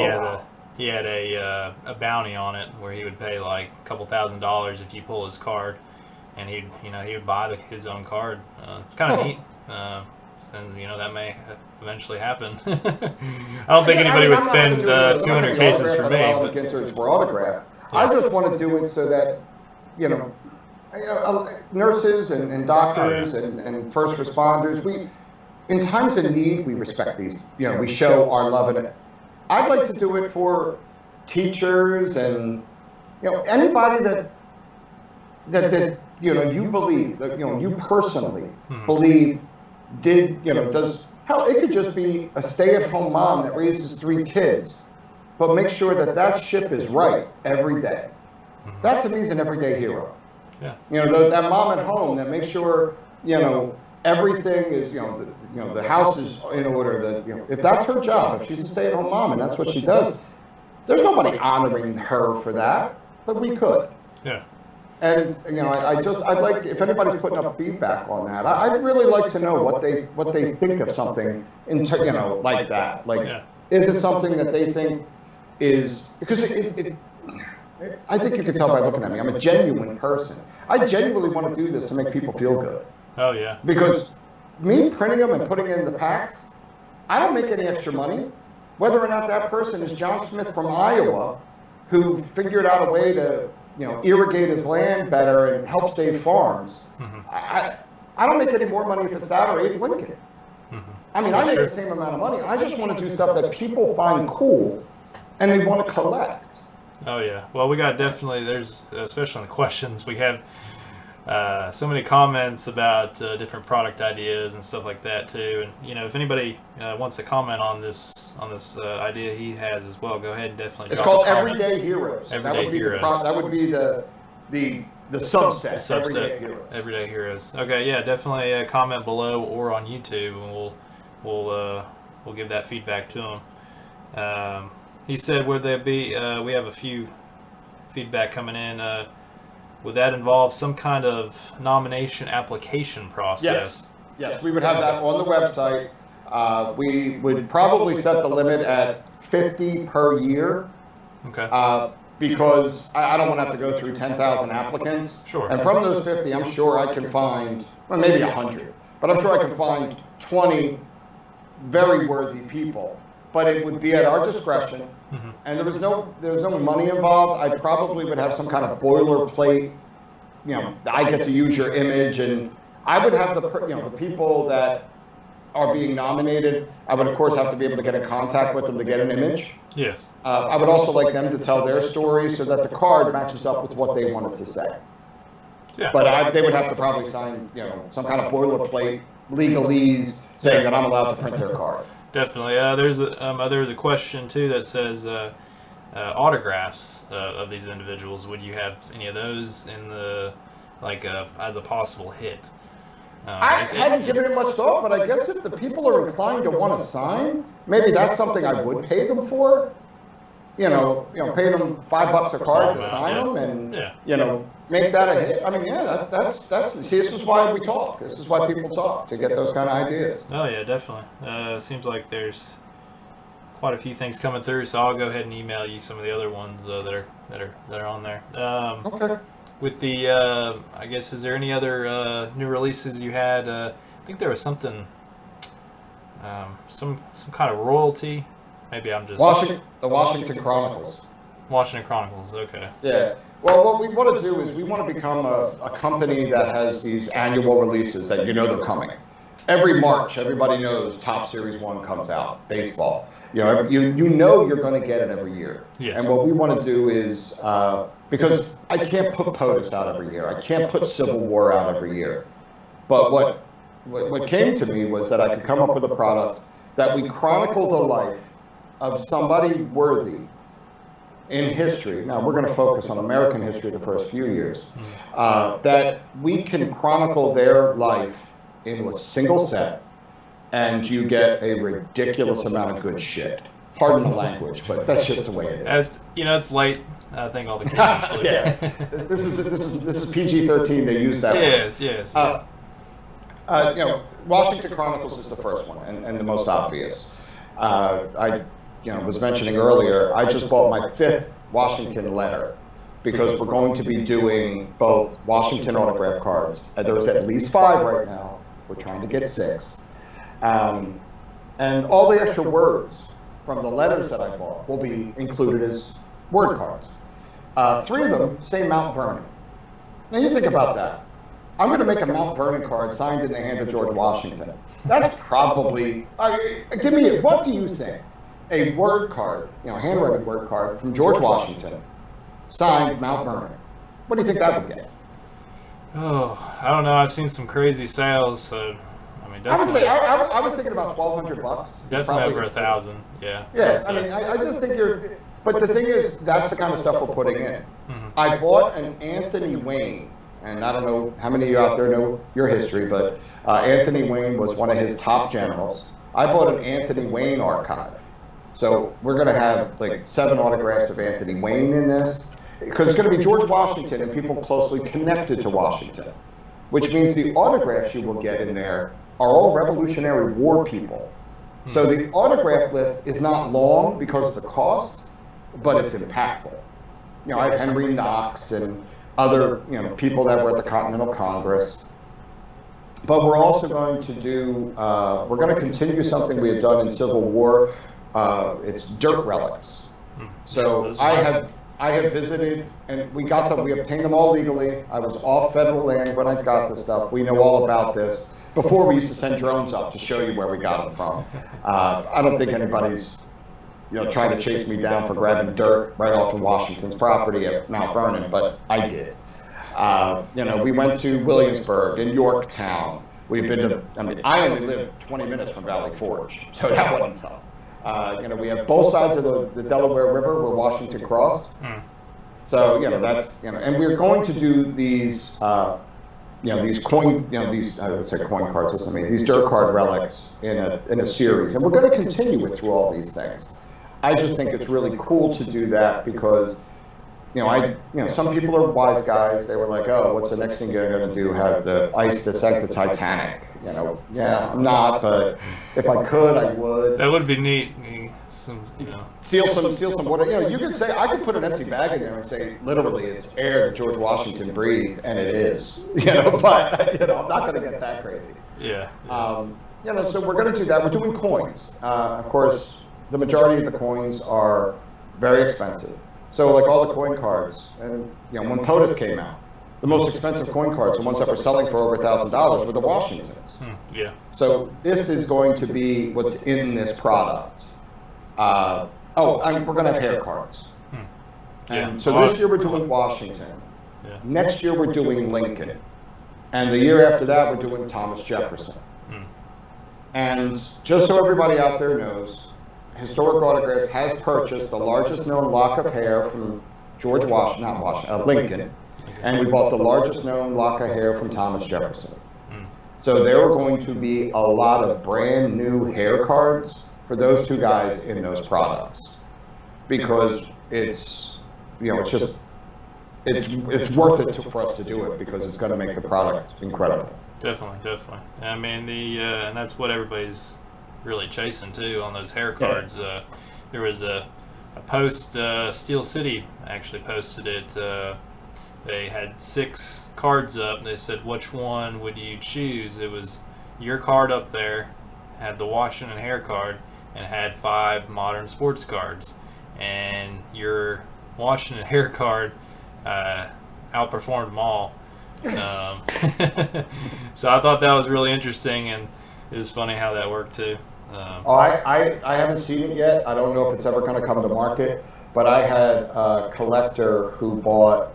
he had a bounty on it where he would pay like a couple $1,000s if you pull his card, and he would buy his own card. It's kind of neat. And that may eventually happen. I don't think anybody would spend 200 cases for me. But autograph. Yeah. I just want to do it so that nurses and doctors and first responders, in times of need, we respect these. We show our love in it. I'd like to do it for teachers and anybody that that you believe, that you personally Mhm. believe does, hell, it could just be a stay-at-home mom that raises 3 kids, but make sure that ship is right every day. Mhm. That's to me is an everyday hero. Yeah. That mom at home that makes sure, everything is, the house is in order, that, if that's her job, if she's a stay-at-home mom and that's what she does, there's nobody honoring her for that, but we could. Yeah. And, I'd like, if anybody's putting up feedback on that, I'd really like to know what they think of something, like that. Like, Yeah. is it something that they think is, because I think you can tell by looking at me, I'm a genuine person. I genuinely want to do this to make people feel good. Oh yeah. Because me printing them and putting it in the packs, I don't make any extra money. Whether or not that person is John Smith from Iowa, who figured out a way to, irrigate his land better and help save farms. Mhm. I don't make any more money if it's that or Abe Lincoln. Mhm. I mean, I make the same amount of money. I just want to do stuff that people find cool and they want to collect. Oh yeah. Well, we got definitely. There's especially in the questions we have so many comments about different product ideas and stuff like that too. And if anybody wants to comment on this idea he has as well, go ahead and definitely. It's drop called a comment. Everyday Heroes. Everyday Heroes. That would be the subset. Subset. Everyday Heroes. Everyday Heroes. Okay, yeah, definitely comment below or on YouTube, and we'll give that feedback to him. He said, "Would there be? We have a few feedback coming in. Would that involve some kind of nomination application process?" Yes, we would have that on the website. We would probably set the limit at 50 per year. Okay. Because I don't want to have to go through 10,000 applicants. Sure. And from those 50, I'm sure I can find, well, maybe 100, but I'm sure I can find 20 very worthy people. But it would be at our discretion, Mhm. and there was no money involved. I probably would have some kind of boilerplate. I get to use your image, and I would have the people that are being nominated. I would of course have to be able to get in contact with them to get an image. Yes. I would also like them to tell their story so that the card matches up with what they wanted to say. Yeah. But they would have to probably sign, some kind of boilerplate legalese saying that I'm allowed to print their card. Definitely. There's a question too that says autographs of these individuals. Would you have any of those in the as a possible hit? I hadn't given it much thought, but I guess if the people are inclined to want to sign, maybe that's something I would pay them for. Pay them $5 a card to sign them, and Yeah. make that a hit. I mean, yeah, that's see, this is why we talk. This is why people talk, to get those kind of ideas. Oh yeah, definitely. Seems like there's quite a few things coming through, so I'll go ahead and email you some of the other ones that are on there. Okay. With the, I guess, is there any other new releases you had? I think there was something, some kind of royalty. Maybe I'm just The Washington Chronicles. Washington Chronicles. Okay. Yeah. Well, what we want to do is we want to become a company that has these annual releases that they're coming. Every March, everybody knows Top Series 1 comes out, baseball. You're going to get it every year. Yes. And what we want to do is, because I can't put POTUS out every year. I can't put Civil War out every year. But what came to me was that I could come up with a product that we chronicle the life of somebody worthy in history. Now, we're going to focus on American history the first few years. That we can chronicle their life into a single set, and you get a ridiculous amount of good shit. Pardon the language, but that's just the way it is. It's late. I think all the kids are asleep. Yeah. This is PG-13. They use that word. Yes. Washington Chronicles is the first one and the most obvious. I was mentioning earlier, I just bought my 5th Washington letter because we're going to be doing both Washington autograph cards. There's at least 5 right now. We're trying to get 6. And all the extra words from the letters that I bought will be included as word cards. 3 of them say Mount Vernon. Now you think about that. I'm going to make a Mount Vernon card signed in the hand of George Washington. That's probably, what do you think? A word card, handwritten word card from George Washington, signed Mount Vernon. What do you think that would get? Oh, I don't know. I've seen some crazy sales, so I mean, I would definitely, say I was thinking about $1,200. definitely over 1,000. Yeah. Yeah, I'd I mean, say. I just think you're. But the thing is, that's the kind of stuff we're putting in. Mhm. I bought an Anthony Wayne, and I don't know how many of you out there know your history, but Anthony Wayne was one of his top generals. I bought an Anthony Wayne archive. So we're going to have like 7 autographs of Anthony Wayne in this, because it's going to be George Washington and people closely connected to Washington, which means the autographs you will get in there are all Revolutionary War people. So the autograph list is not long because of the cost, but it's impactful. You know, I have Henry Knox and other, you know, people that were at the Continental Congress. But we're also going to do, we're going to continue something we had done in Civil War. It's dirt relics. So Those I ones. have visited, and we obtained them all legally. I was off federal land when I got this stuff. We know all about this. Before, we used to send drones up to show you where we got them from. I don't think anybody's, you know, trying to chase me down for grabbing dirt right off of Washington's property at Mount Vernon, but I did. You know, we went to Williamsburg and Yorktown. We've been to, I mean, I only live 20 minutes from Valley Forge, so that wasn't tough. You know, we have both sides of the Delaware River where Washington crossed. So, you know, that's, you know, and we're going to do these, you know, these coin, you know, these, I would say coin cards, listen to me, these dirt card relics in a series. And we're going to continue it through all these things. I just think it's really cool to do that because, you know, some people are wise guys. They were like, oh, what's the next thing you're going to do? Have the ice that sank the Titanic? You know, yeah, I'm not, but if I could, I would. That would be neat. Some, you know. Seal some water. You know, you could say, I could put an empty bag in there and say, literally, it's air that George Washington breathed, and it is. You know, but, you know, I'm not going to get that crazy. Yeah. You know, so we're going to do that. We're doing coins. Of course, the majority of the coins are very expensive. So, like all the coin cards, and, you know, when POTUS came out, the most expensive coin cards, the ones that were selling for over $1,000, were the Washingtons. Yeah. So this is going to be what's in this product. We're going to have hair cards. Yeah. And so this year we're doing Washington. Yeah. Next year we're doing Lincoln. And the year after that we're doing Thomas Jefferson. And just so everybody out there knows, Historic Autographs has purchased the largest known lock of hair from Lincoln. And we bought the largest known lock of hair from Thomas Jefferson. So there are going to be a lot of brand new hair cards for those two guys in those products, because it's, you know, it's just, it's worth it for us to do it because it's going to make the product incredible. Definitely. I mean, and that's what everybody's really chasing too on those hair cards. There was a post, Steel City actually posted it. They had 6 cards up. They said, which one would you choose? It was your card up there, had the Washington hair card, and had 5 modern sports cards. And your Washington hair card outperformed them all. So I thought that was really interesting, and it was funny how that worked too. I haven't seen it yet. I don't know if it's ever going to come to market, but I had a collector who bought,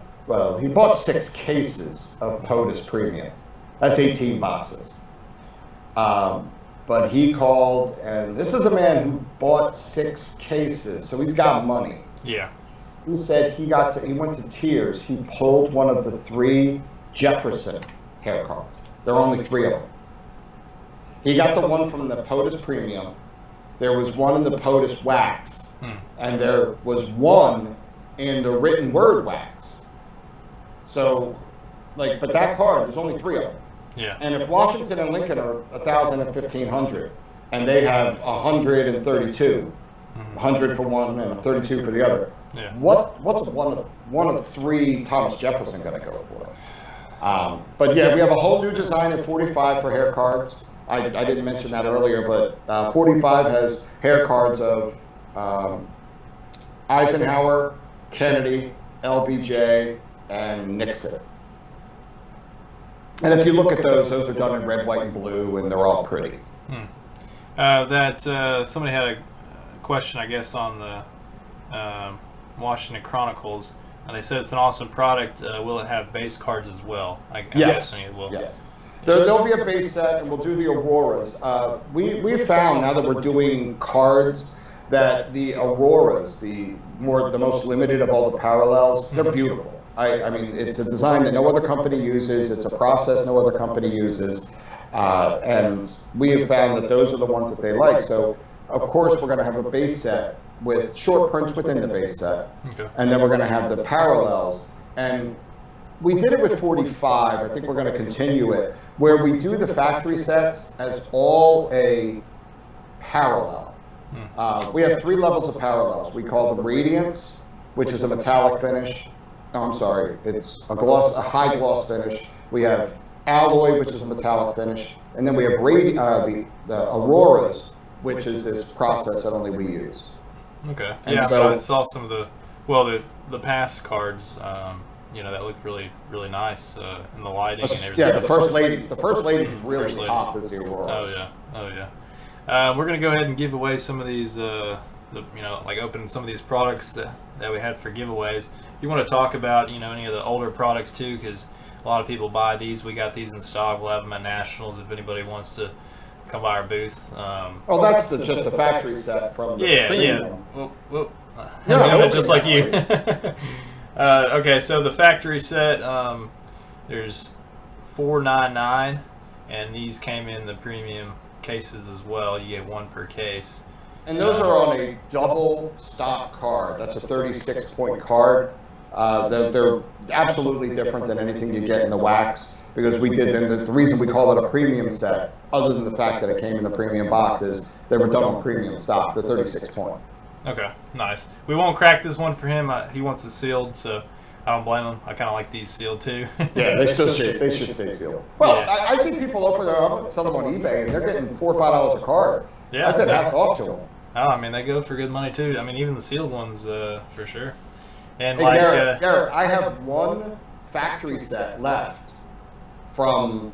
he bought 6 cases of POTUS Premium. That's 18 boxes. But he called, and this is a man who bought 6 cases, so he's got money. Yeah. He said he went to tears. He pulled one of the 3 Jefferson hair cards. There are only 3 of them. He got the one from the POTUS Premium. There was one in the POTUS Wax, and there was one in the written word wax. So, like, but that card, there's only 3 of them. Yeah. And if Washington and Lincoln are 1,000 and 1,500, and they have 132, 100 for one and 32 for the other, Yeah. what's one of 3 Thomas Jefferson going to go for? But yeah, we have a whole new design at 45 for hair cards. I didn't mention that earlier, but 45 has hair cards of Eisenhower, Kennedy, LBJ, and Nixon. And if you look at those are done in red, white, and blue, and they're all pretty. Somebody had a question, I guess, on the Washington Chronicles. and they said it's an awesome product. Will it have base cards as well? I'm Yes. guessing it will. Yes. There'll be a base set, and we'll do the Auroras. We found now that we're doing cards that the Auroras, the most limited of all the parallels, they're beautiful. I mean, it's a design that no other company uses. It's a process no other company uses, and we have found that those are the ones that they like. So, of course, we're going to have a base set with short prints within the base set, Okay. and then we're going to have the parallels. And we did it with 45. I think we're going to continue it, where we do the factory sets as all a parallel. We have 3 levels of parallels. We call them Radiance, which is a metallic finish. Oh, I'm sorry, it's a high gloss finish. We have Alloy, which is a metallic finish, and then we have the Auroras, which is this process that only we use. Okay. And Yeah, so- but I saw some of the past cards, that look really, really nice in the lighting and everything. Yeah, the first ladies really First ladies. pop as the Auroras. Oh yeah. We're gonna go ahead and give away some of these, open some of these products that we had for giveaways. You want to talk about, any of the older products too, because a lot of people buy these. We got these in stock. We'll have them at Nationals if anybody wants to come by our booth. Oh, that's just the factory set from the premium. Well, Yeah, I'm doing I it just like you. opened Okay, so the factory set, there's $4.99, and these came in the premium cases as well. You get 1 per case. And those are on a double stock card. That's a 36-point card. They're absolutely different than anything you get in the wax, because we did, and the reason we call it a premium set, other than the fact that it came in the premium boxes, they were done on premium stock. They're 36-point. Okay, nice. We won't crack this one for him. He wants it sealed, so I don't blame him. I kind of like these sealed too. Yeah, they should stay sealed. Well, Yeah. I see people over there, I'm gonna sell them on eBay, and they're getting $4 or $5 a card. Yeah, I said yeah. hats off to them. Oh, I mean, they go for good money too. I mean, even the sealed ones, for sure. And Hey, like, Garrett, I have 1 factory set left from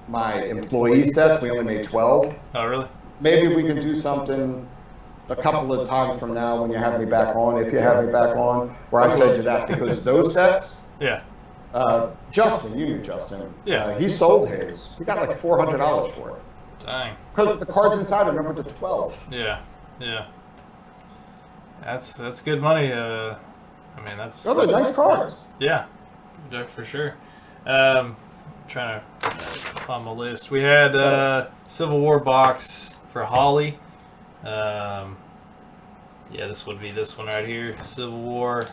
my employee sets. We only made 12. oh really? Maybe we can do something a couple of times from now when you have me back on, if you have me back on, where I send you that, because those sets, Yeah. Justin, you knew Justin. Yeah. He sold his. He got like $400 for it. Dang. Because the cards inside are numbered to 12. Yeah. Yeah. That's good money. I mean, that's. Oh, they're that's- nice cards. Yeah, for sure. Trying to find my list. We had Civil War box for Holly. Yeah, this would be this one right here. Civil War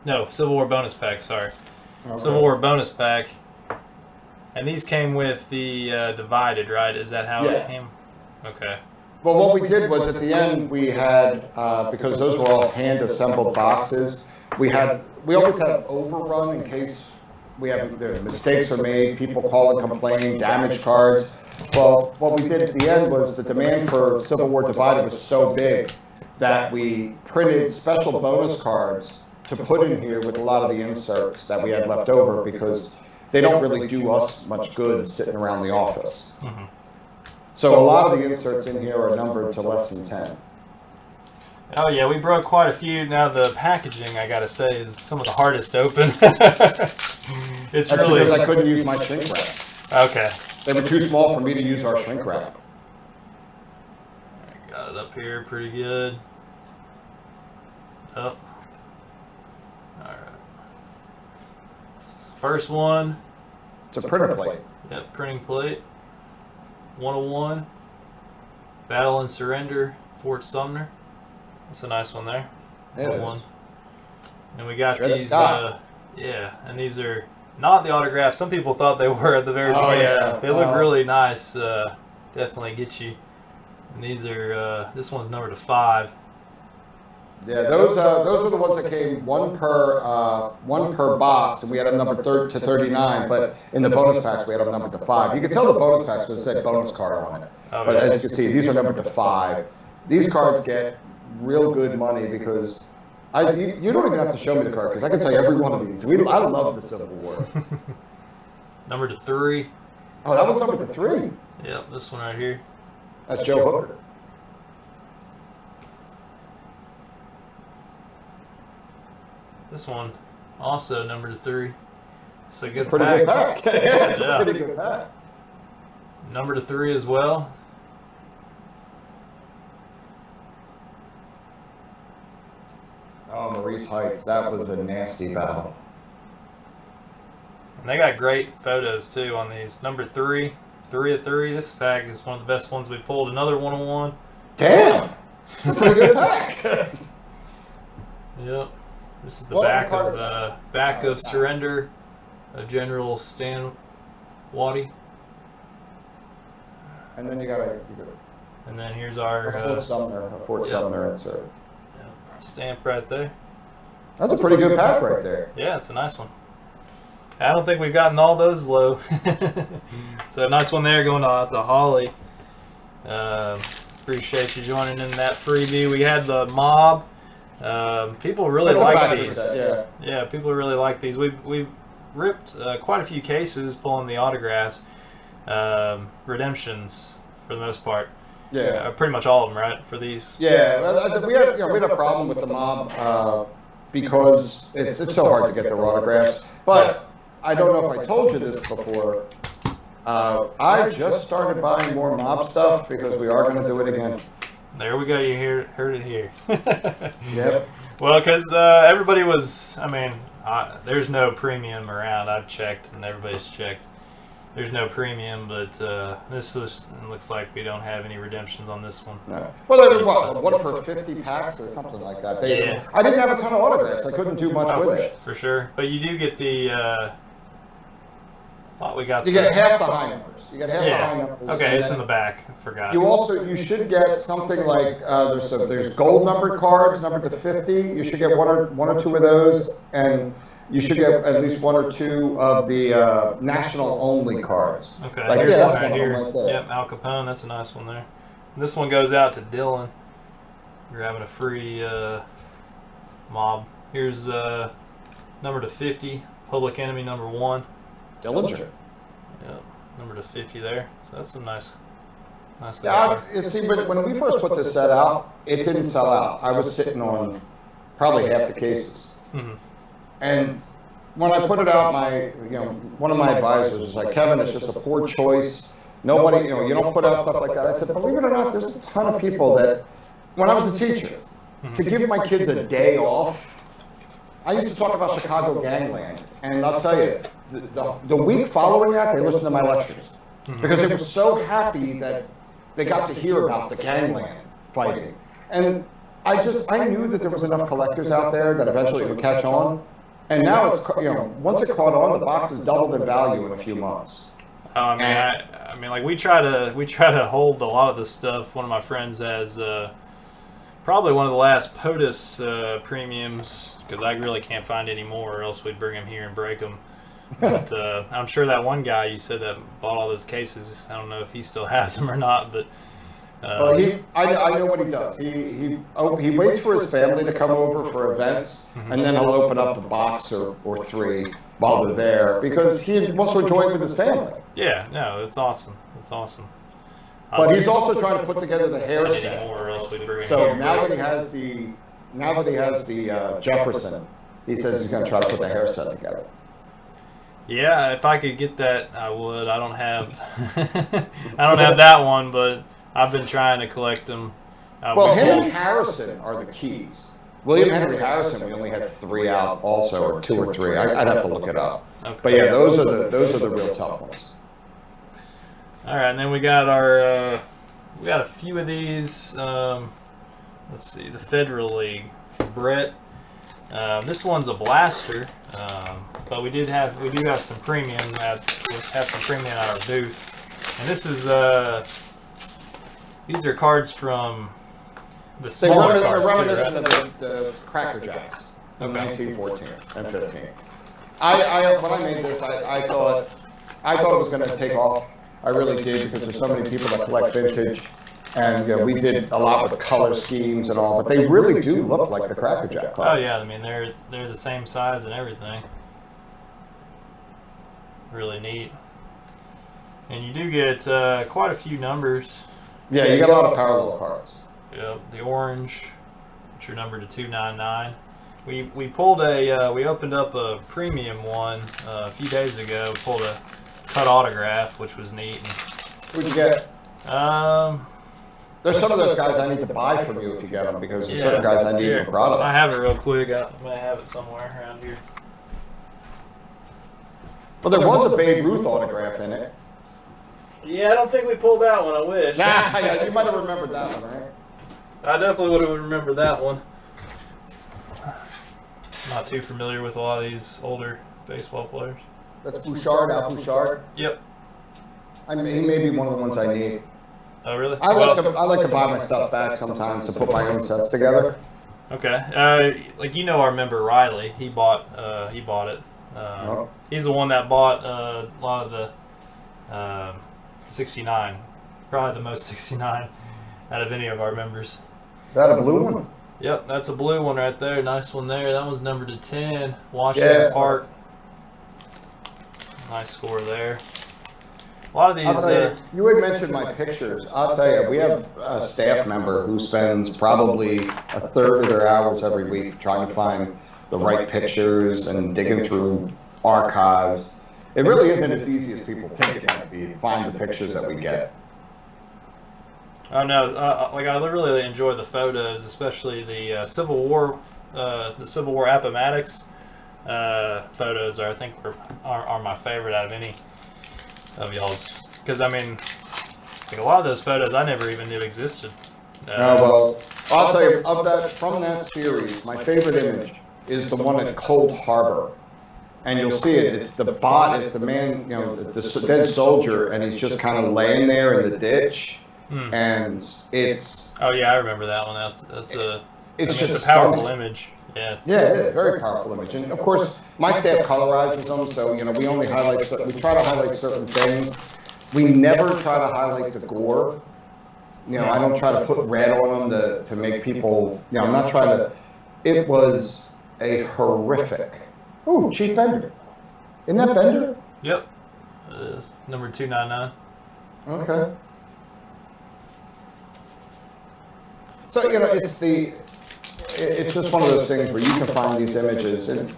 bonus pack. Sorry, Okay. Civil War bonus pack. And these came with the divided, right? Is that how Yeah. it came? Okay. Well, what we did was at the end we had, because those were all hand-assembled boxes, we always have overrun in case the mistakes are made, people call and complain, damaged cards. Well, what we did at the end was the demand for Civil War Divided was so big that we printed special bonus cards to put in here with a lot of the inserts that we had left over, because they don't really do us much good sitting around the office. Mhm. So a lot of the inserts in here are numbered to less than 10. Oh yeah, we broke quite a few. Now the packaging, I gotta say, is some of the hardest to open. It's That's really because I couldn't use my shrink wrap. okay. They were too small for me to use our shrink wrap. Got it up here pretty good. Oh. Alright. First one. It's a printer plate. Yep, printing plate. 101. Battle and Surrender, Fort Sumner. That's a nice one there. It is. 101. And we got Dred these, Scott. yeah, and these are not the autographs. Some people thought they were at the very Oh, beginning. yeah. They look Wow. really nice. Definitely get you. And these are, this one's numbered to 5. Yeah, those are the ones that came one per box, and we had them numbered to 39. But in the bonus packs, we had them numbered to 5. You could tell the bonus packs because it said bonus card on it. Oh, But yeah. as you can see, these are numbered to 5. These cards get real good money because you don't even have to show me the card, because I can tell you every one of these. I love the Civil War. Numbered to 3. Oh, that was numbered to 3. Yep, this one right here. That's Joe Hooker. This one also number 3. It's a good Pretty pack. good pack. Yeah, it's Yeah. a pretty good pack. Number 3 as well. Oh, Maurice Heights, that was a nasty battle. And they got great photos too on these. Number 3, 3 of 3. This pack is one of the best ones we pulled. Another 1-on-1. Damn! That's a pretty good pack. Yep. This is the What back cards? of Surrender of General Stan Waddy. And then you got a And then here's our Fort Sumner insert. stamp right there. That's a pretty good pack right there. Yeah, it's a nice one. I don't think we've gotten all those low. So a nice one there going out to Holly. Appreciate you joining in that freebie. We had the mob. People really That's a like factory these. set, yeah. Yeah, people really like these. We've ripped quite a few cases pulling the autographs, redemptions for the most part. Yeah. Pretty much all of them, right? For these. Yeah, well, we had a problem with the mob because it's so hard to get their autographs. But I don't know if I told you this before. I just started buying more mob stuff because we are going to do it again. There we go. You heard it here. Yep. Well, because everybody was. I mean, there's no premium around. I've checked, and everybody's checked. There's no premium, but this looks like we don't have any redemptions on this one. No. Well, there was one for 50 packs or something like that. Yeah. I didn't have a ton of autographs. I couldn't do much with it. For sure. But you do get the. Thought we got. You get half the high numbers. You get half the high Yeah. numbers. Okay, it's in the back. I forgot. You should get something like there's gold numbered cards numbered to 50. You should get one or two of those, and you should get at least one or two of the national only cards. Okay, Like, here's yeah, one that's right one of them here. right there. Yep, Al Capone. That's a nice one there. This one goes out to Dylan. We're having a free mob. Here's number to 50. Public Enemy number 1. Dillinger. Yep, number to 50 there. So that's some nice. Yeah, you see, but when we first put this set out, it didn't sell out. I was sitting on probably half the cases. Mhm. And when I put it out, one of my advisors was like, Kevin, it's just a poor choice. Nobody, you don't put out stuff like that. I said, believe it or not, there's a ton of people that, when I was a teacher, to give my kids a day off, I used to talk about Chicago Gangland, and I'll tell you, the week following that, they listened to my lectures because they were so happy that they got to hear about the gangland fighting. And I knew that there was enough collectors out there that eventually it would catch on. And now it's, once it caught on, the box has doubled in value in a few months. I mean, like we try to hold a lot of this stuff. One of my friends has probably one of the last POTUS premiums because I really can't find any more, or else we'd bring them here and break them. But I'm sure that one guy you said that bought all those cases. I don't know if he still has them or not, but. Well, I know what he does. He waits for his family to come over for events, and then he'll open up a box or three while they're there because he wants to enjoy it with his family. Yeah, no, it's awesome. It's awesome. But he's also trying to put together the hair set. More, or else we'd bring So him now that he has the Jefferson, he says he's going to try to put the hair set together. Yeah, if I could get that, I would. I don't have, I don't have that one, but I've been trying to collect them. Well, him and Harrison are the keys. William Henry Harrison, we only had 3 out, also, or 2 or 3. I'd have to look it up. Okay. But yeah, those are the real tough ones. All right, and then we got our, we got a few of these. Let's see, the Federal League for Brett. This one's a blaster, but we do have some premium. We have some premium at our booth, and this is these are cards from the smaller They're cards too, reminiscent right? of the Cracker Jacks of Okay. 1914 and 15. When I made this, I thought it was going to take off. I really did because there's so many people that collect vintage, and we did a lot with color schemes and all. But they really do look like the Cracker Jack Oh cards. yeah, I mean they're the same size and everything. Really neat. And you do get quite a few numbers. Yeah, you got a lot of parallel cards. Yep, the orange, which are numbered to 299. We pulled we opened up a premium one a few days ago. We pulled a cut autograph, which was neat. What'd you get? And, There's some of those guys I need to buy from you if you get them, because there's Yeah. certain guys I need Here, for product. I have it real quick. I might have it somewhere around here. Well, there was a Babe Ruth autograph in it. Yeah, I don't think we pulled that one. I wish. Yeah, you might have remembered that one, right? I definitely would have remembered that one. Not too familiar with a lot of these older baseball players. That's Bouchard, Al Bouchard. Yep. He may be one of the ones I need. Oh, really? I like to buy my stuff back sometimes to put my own sets together. Okay. Like our member Riley, he bought it. Oh. He's the one that bought a lot of the 69. Probably the most 69 out of any of our members. Is that a blue one? Yep, that's a blue one right there. Nice one there. That one's numbered to 10. Washington Park. Nice score there. A lot of these. I'll tell you had mentioned my pictures. I'll tell you, we have a staff member who spends probably a third of their hours every week trying to find the right pictures and digging through archives. It really isn't as easy as people think it might be to find the pictures that we get. Oh no! Like I really enjoy the photos, especially the Civil War Appomattox photos. I think are my favorite out of any of y'all's, because I mean, like a lot of those photos I never even knew existed. Well, I'll tell you, from that series, my favorite image is the one at Cold Harbor. And you'll see it. It's the man, the dead soldier, and he's just kind of laying there in the ditch. And it's. Oh yeah, I remember that one. That's a. It's it's a powerful image. Yeah. Yeah, it is a very powerful image, and of course, my staff colorizes them, so we only highlight. We try to highlight certain things. We never try to highlight the gore. I don't try to put red on them to make people. I'm not trying to. It was a horrific. Ooh, Chief Bender. Isn't that Bender? Yep. Number 299. Okay. So it's just one of those things where you can find these images and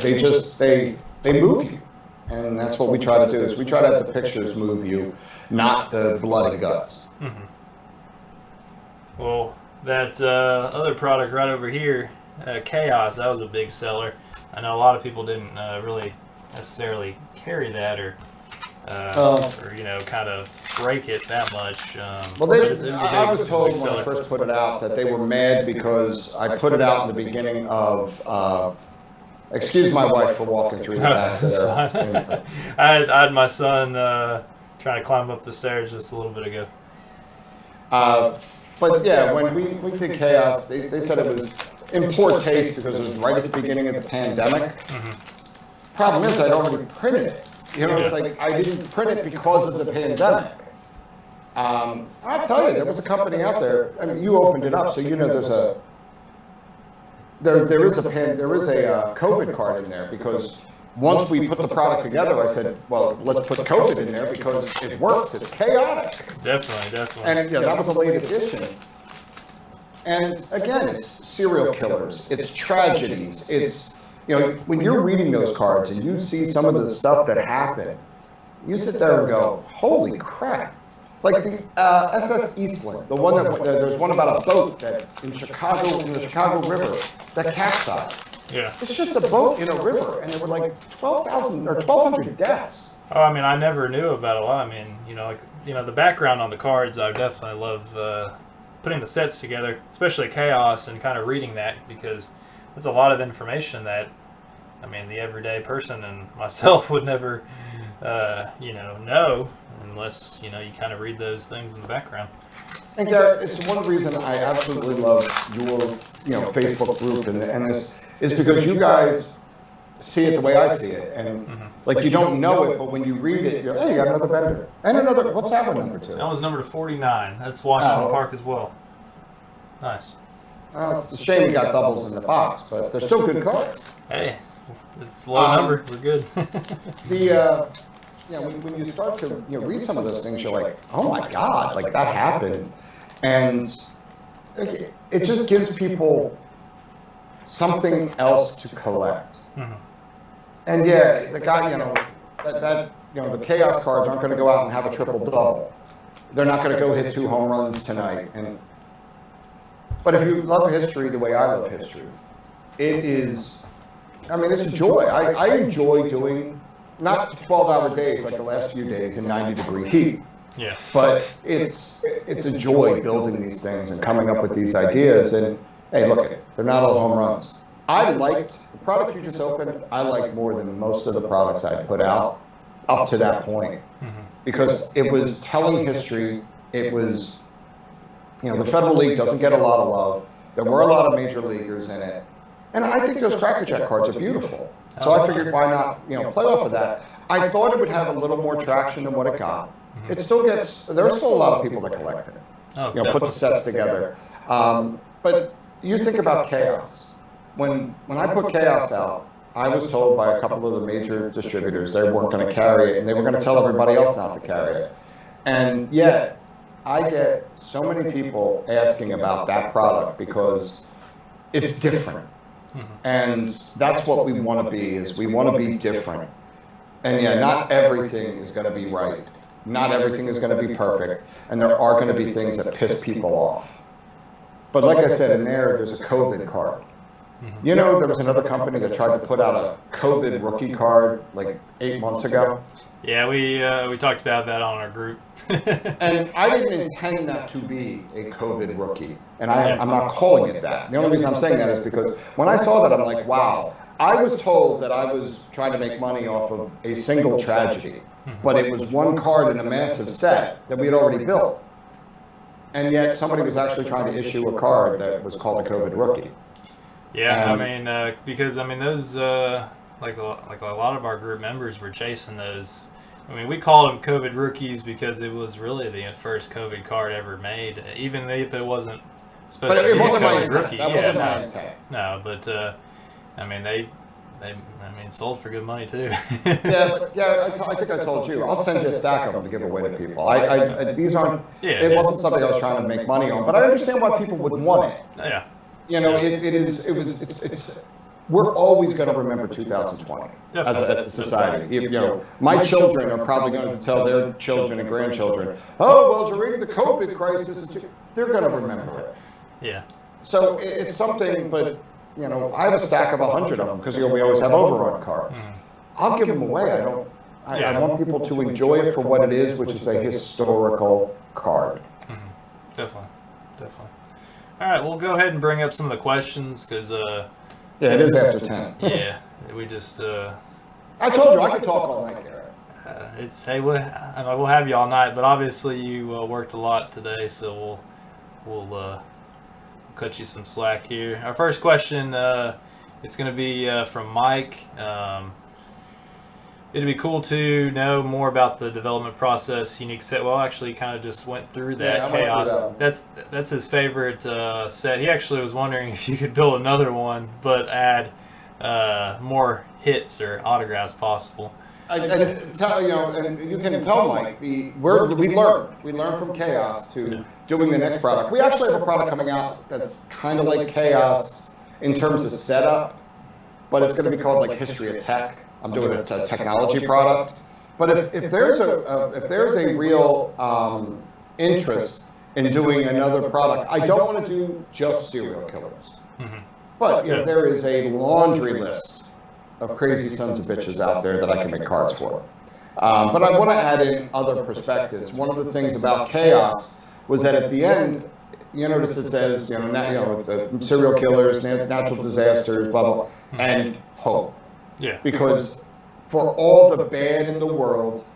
they move you, and that's what we try to do. Is we try to have the pictures move you, not the blood and guts. Mm-hmm. Well, that other product right over here, Chaos, that was a big seller. I know a lot of people didn't really necessarily carry that or kind of break it that much. I was told when I first put it out that they were mad because I put it out in the beginning of. Excuse my wife for walking through the back there. I had my son trying to climb up the stairs just a little bit ago. But yeah, when we did Chaos, they said it was in poor taste because it was right at the beginning of the pandemic. Mm-hmm. Problem is, I'd already printed it. It's like I didn't print it because of the pandemic. I'll tell you, there was a company out there. I mean, you opened it up, so there is a COVID card in there, because once we put the product together, I said, well, let's put COVID in there because it works. It's chaotic. Definitely. And that was a late addition. And again, it's serial killers. It's tragedies. It's when you're reading those cards and you see some of the stuff that happened, you sit there and go, holy crap. Like the SS Eastland, the one there's one about a boat that in the Chicago River that capsized. Yeah. It's just a boat in a river, and there were like 12,000 or 1,200 deaths. Oh, I mean, I never knew about a lot. I mean, the background on the cards, I definitely love putting the sets together, especially Chaos, and kind of reading that, because it's a lot of information that, I mean, the everyday person and myself would never, know unless, you kind of read those things in the background. And it's one reason I absolutely love your, Facebook group and this is because you guys see it the way I see it, and like you don't know it, but when you read it, you're, hey, you got another vendor and another. What's that one number to? That was number 49. That's Washington Park as well. Nice. It's a shame you got doubles in the box, but they're still good cards. Hey, it's a low number. We're good. When you start to read some of those things, you're like, oh my God, like that happened, and it just gives people something else to collect. Mhm. And yeah, the guy, the chaos cards aren't going to go out and have a triple double. They're not going to go hit 2 home runs tonight. But if you love history the way I love history, it is, I mean, it's a joy. I enjoy doing, not 12-hour days like the last few days in 90-degree heat, Yeah. but it's a joy building these things and coming up with these ideas. And hey, look, they're not all home runs. I liked the product you just opened. I liked more than most of the products I put out up to that point, because it was telling history. It was, the Federal League doesn't get a lot of love. There were a lot of major leaguers in it, and I think those Cracker Jack cards are beautiful. So I figured, why not, play off of that. I thought it would have a little more traction than what it got. It still gets. There are still a lot of people that collect it. Oh, Put the sets together. But you think about Chaos. When I put Chaos out, I was told by a couple of the major distributors they weren't going to carry it, and they were going to tell everybody else not to carry it. And yet, I get so many people asking about that product because it's different. And that's what we want to be, is we want to be different. And yeah, not everything is going to be right. Not everything is going to be perfect. And there are going to be things that piss people off. But like I said, in there's a COVID card. There was another company that tried to put out a COVID rookie card like 8 months ago. Yeah, we talked about that on our group. And I didn't intend that to be a COVID rookie. And I'm not calling it that. The only reason I'm saying that is because when I saw that, I'm like, wow. I was told that I was trying to make money off of a single tragedy. But it was one card in a massive set that we had already built. And yet somebody was actually trying to issue a card that was called a COVID rookie. Yeah, because those like a lot of our group members were chasing those. I mean, we called them COVID rookies because it was really the first COVID card ever made, even if it wasn't supposed to be a COVID rookie. That wasn't my intent. No, but they sold for good money too. I think I told you. I'll send you a stack of them to give away to people. These aren't. Yeah, it wasn't something I was trying to make money on, but I understand why people would want it. Yeah. We're always going to remember 2020 as a society. My children are probably going to tell their children and grandchildren, oh, well, during the COVID crisis, they're going to remember it. Yeah. So it's something, but, I have a stack of 100 of them because we always have overrun cards. I'll give them away. I want people to enjoy it for what it is, which is a historical card. Definitely. All right, we'll go ahead and bring up some of the questions because yeah, it is after 10. Yeah, we just. I told you I could talk all night, Garrett. We'll have you all night, but obviously you worked a lot today, so we'll cut you some slack here. Our first question, it's going to be from Mike. It'd be cool to know more about the development process, unique set. Well, actually, kind of just went through that. Chaos. That's his favorite set. He actually was wondering if you could build another one, but add more hits or autographs possible. And you can tell Mike, we learned from Chaos to doing the next product. We actually have a product coming out that's kind of like Chaos in terms of setup, but it's going to be called like History of Tech. I'm doing a technology product, but if there's a real interest in doing another product, I don't want to do just serial killers. But there is a laundry list of crazy sons of bitches out there that I can make cards for. But I want to add in other perspectives. One of the things about Chaos was that at the end, notice it says serial killers, natural disasters, blah blah, and hope. Yeah. Because for all the bad in the world,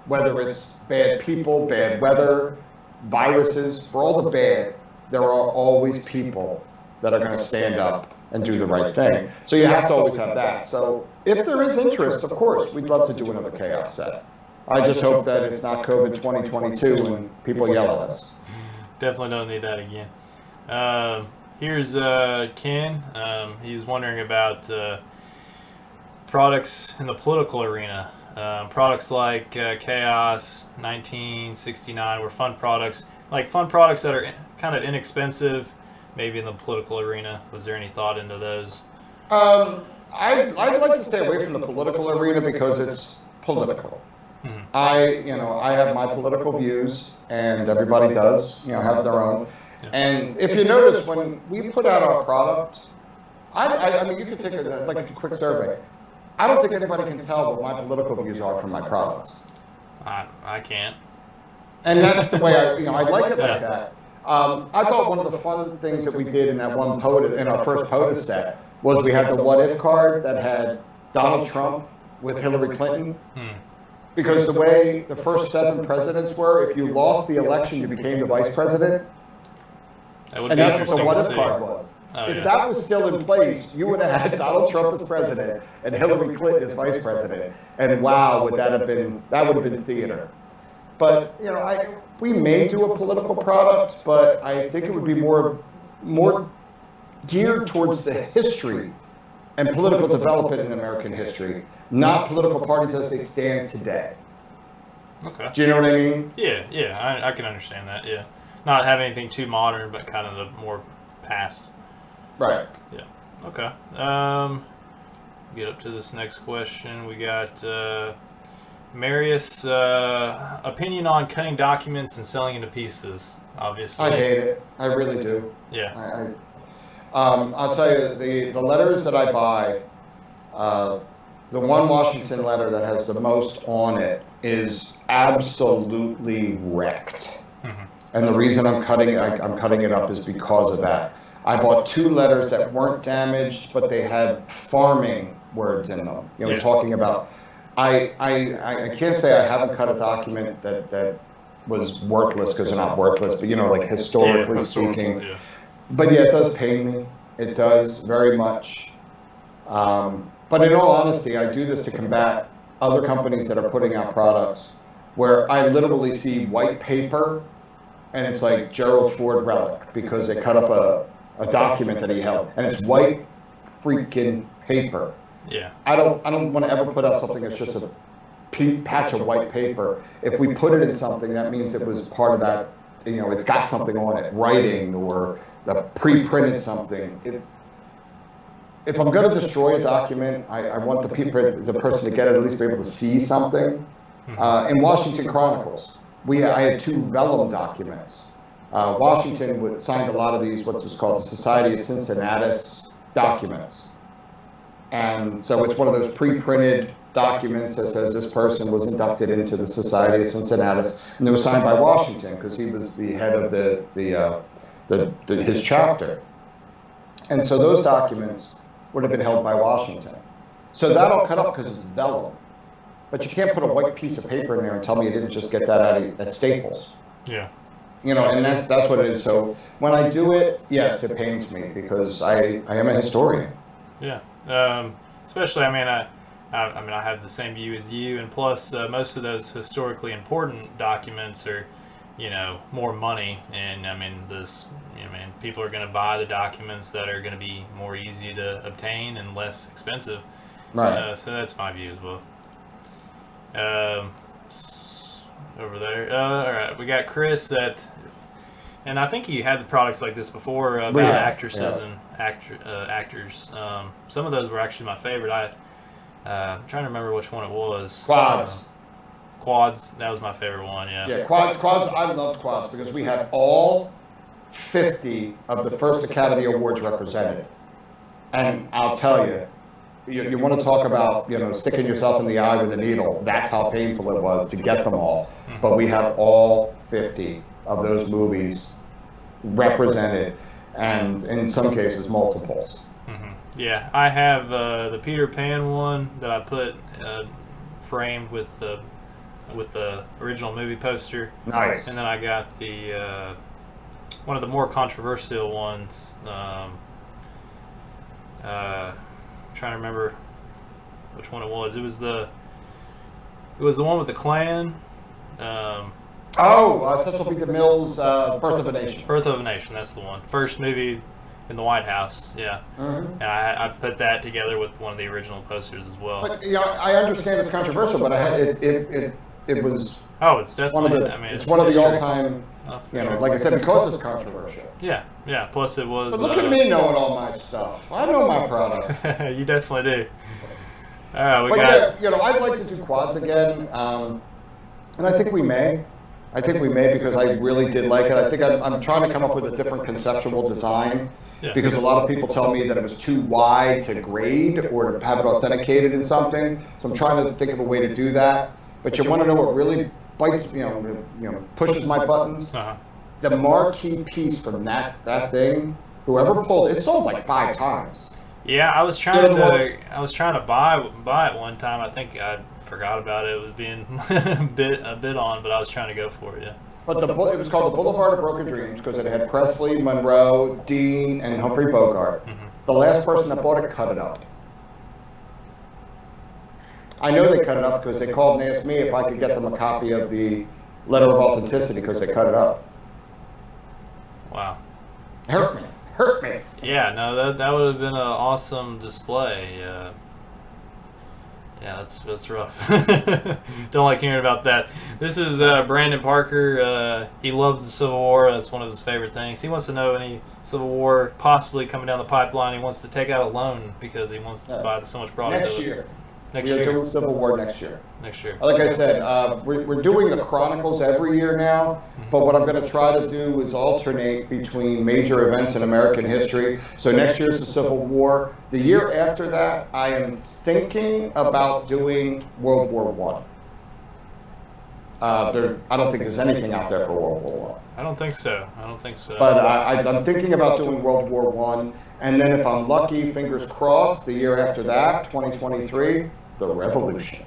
whether it's bad people, bad weather, viruses, for all the bad, there are always people that are going to stand up and do the right thing. So you have to always have that. So if there is interest, of course, we'd love to do another Chaos set. I just hope that it's not COVID 2022 and people yell at us. Definitely don't need that again. Here's Ken. He was wondering about products in the political arena. Products like Chaos, 1969 were fun products that are kind of inexpensive, maybe in the political arena? Was there any thought into those? I'd like to stay away from the political arena because it's political. Mhm. I have my political views, and everybody does, have their own. Yeah. And if you notice, when we put out our product, I mean, you could take a quick survey. I don't think anybody can tell what my political views are from my products. I can't. And that's the way I like it Yeah. like that. I thought one of the fun things that we did in that one POTUS, in our first POTUS set, was we had the what if card that had Donald Trump with Hillary Clinton. Because the way the first 7 presidents were, if you lost the election, you became the vice president. That would And be that's what the interesting what to if see. card was. Oh, If yeah. that was still in place, you would have had Donald Trump as president and Hillary Clinton as vice president. And wow, would that would have been theater. But, we may do a political product, but I think it would be more geared towards the history and political development in American history, not political parties as they stand today. Okay. Do you know what I mean? Yeah, I can understand that. Yeah, not have anything too modern, but kind of the more past. Right. Yeah. Okay. Get up to this next question. We got Marius opinion on cutting documents and selling into pieces. Obviously. I hate it. I really do. Yeah. I'll tell you, the letters that I buy, the one Washington letter that has the most on it is absolutely wrecked. Mhm. And the reason I'm cutting it up is because of that. I bought 2 letters that weren't damaged, but they had farming words in them. It was Yeah. talking about. I can't say I haven't cut a document that was worthless, because they're not worthless, but like historically speaking. Yeah. But yeah, it does pain me. It does very much. But in all honesty, I do this to combat other companies that are putting out products where I literally see white paper and it's like Gerald Ford relic because they cut up a document that he held and it's white freaking paper. Yeah. I don't want to ever put out something that's just a patch of white paper. If we put it in something, that means it was part of that. It's got something on it, writing or the pre-printed something. If I'm going to destroy a document, I want the person to get it, at least be able to see something. In Washington Chronicles, I had 2 vellum documents. Washington signed a lot of these, what was called the Society of Cincinnatus documents. And so it's one of those pre-printed documents that says this person was inducted into the Society of Cincinnatus, and they were signed by Washington because he was the head of his chapter. And so those documents would have been held by Washington. So that'll cut up because it's vellum. But you can't put a white piece of paper in there and tell me you didn't just get that out at Staples. Yeah. And that's what it is. So when I do it, yes, it pains me because I am a historian. Yeah. Especially, I I have the same view as you, and plus most of those historically important documents are, more money, and people are going to buy the documents that are going to be more easy to obtain and less expensive. Right. So that's my view as well. Over there. All right, we got Chris and I think he had the products like this before about actresses and actors. Some of those were actually my favorite. I'm trying to remember which one it was. Quads, that was my favorite one, yeah. Yeah, quads, I loved quads because we had all 50 of the first Academy Awards represented. And I'll tell you, you want to talk about, sticking yourself in the eye with a needle. That's how painful it was to get them all. But we had all 50 of those movies represented, and in some cases, multiples. Yeah, I have the Peter Pan one that I put framed with the original movie poster. Nice. And then I got the one of the more controversial ones. Trying to remember which one it was. It was the one with the Klan. Cecil B. DeMille's Birth of a Nation. Birth of a Nation. That's the one. First movie in the White House. Yeah. And I put that together with one of the original posters as well. But I understand it's controversial, but it was. Oh, it's definitely. It's one of the all-time For You know, sure. like I said, because it's controversial. Yeah, yeah. Plus, it was. But look at me knowing all my stuff. I know my products. You definitely do. All right, we But got. yeah, you know, I'd like to do quads again, and I think we may. I think we may because I really did like it. I think I'm trying to come up with a different conceptual design Yeah. because a lot of people tell me that it was too wide to grade or to have it authenticated in something. So I'm trying to think of a way to do that. But you want to know what really bites, you know, pushes my buttons? Uh-huh. The marquee piece from that thing. Whoever pulled it sold like 5 times. Yeah, I was trying to buy it one time. I think I forgot about it. It was being a bit on, but I was trying to go for it. Yeah. But it was called the Boulevard of Broken Dreams because it had Presley, Monroe, Dean, and Humphrey Bogart. Mm-hmm. The last person that bought it cut it up. I know they cut it up because they called and asked me if I could get them a copy of the Letter of Authenticity because they cut it up. Wow. Hurt me. Yeah, no, that would have been an awesome display. Yeah, that's rough. Don't like hearing about that. This is Brandon Parker. He loves the Civil War. That's one of his favorite things. He wants to know any Civil War possibly coming down the pipeline. He wants to take out a loan because he wants to buy so much product. Next year. Next We are year. doing Civil War next year. Next year. Like I said, we're doing the Chronicles every year now, but what I'm going to try to do is alternate between major events in American history. So next year's the Civil War. The year after that, I am thinking about doing World War I. I don't think there's anything out there for World War I don't think so. But I'm thinking about doing World War I, and then if I'm lucky, fingers crossed, the year after that, 2023, the Revolution.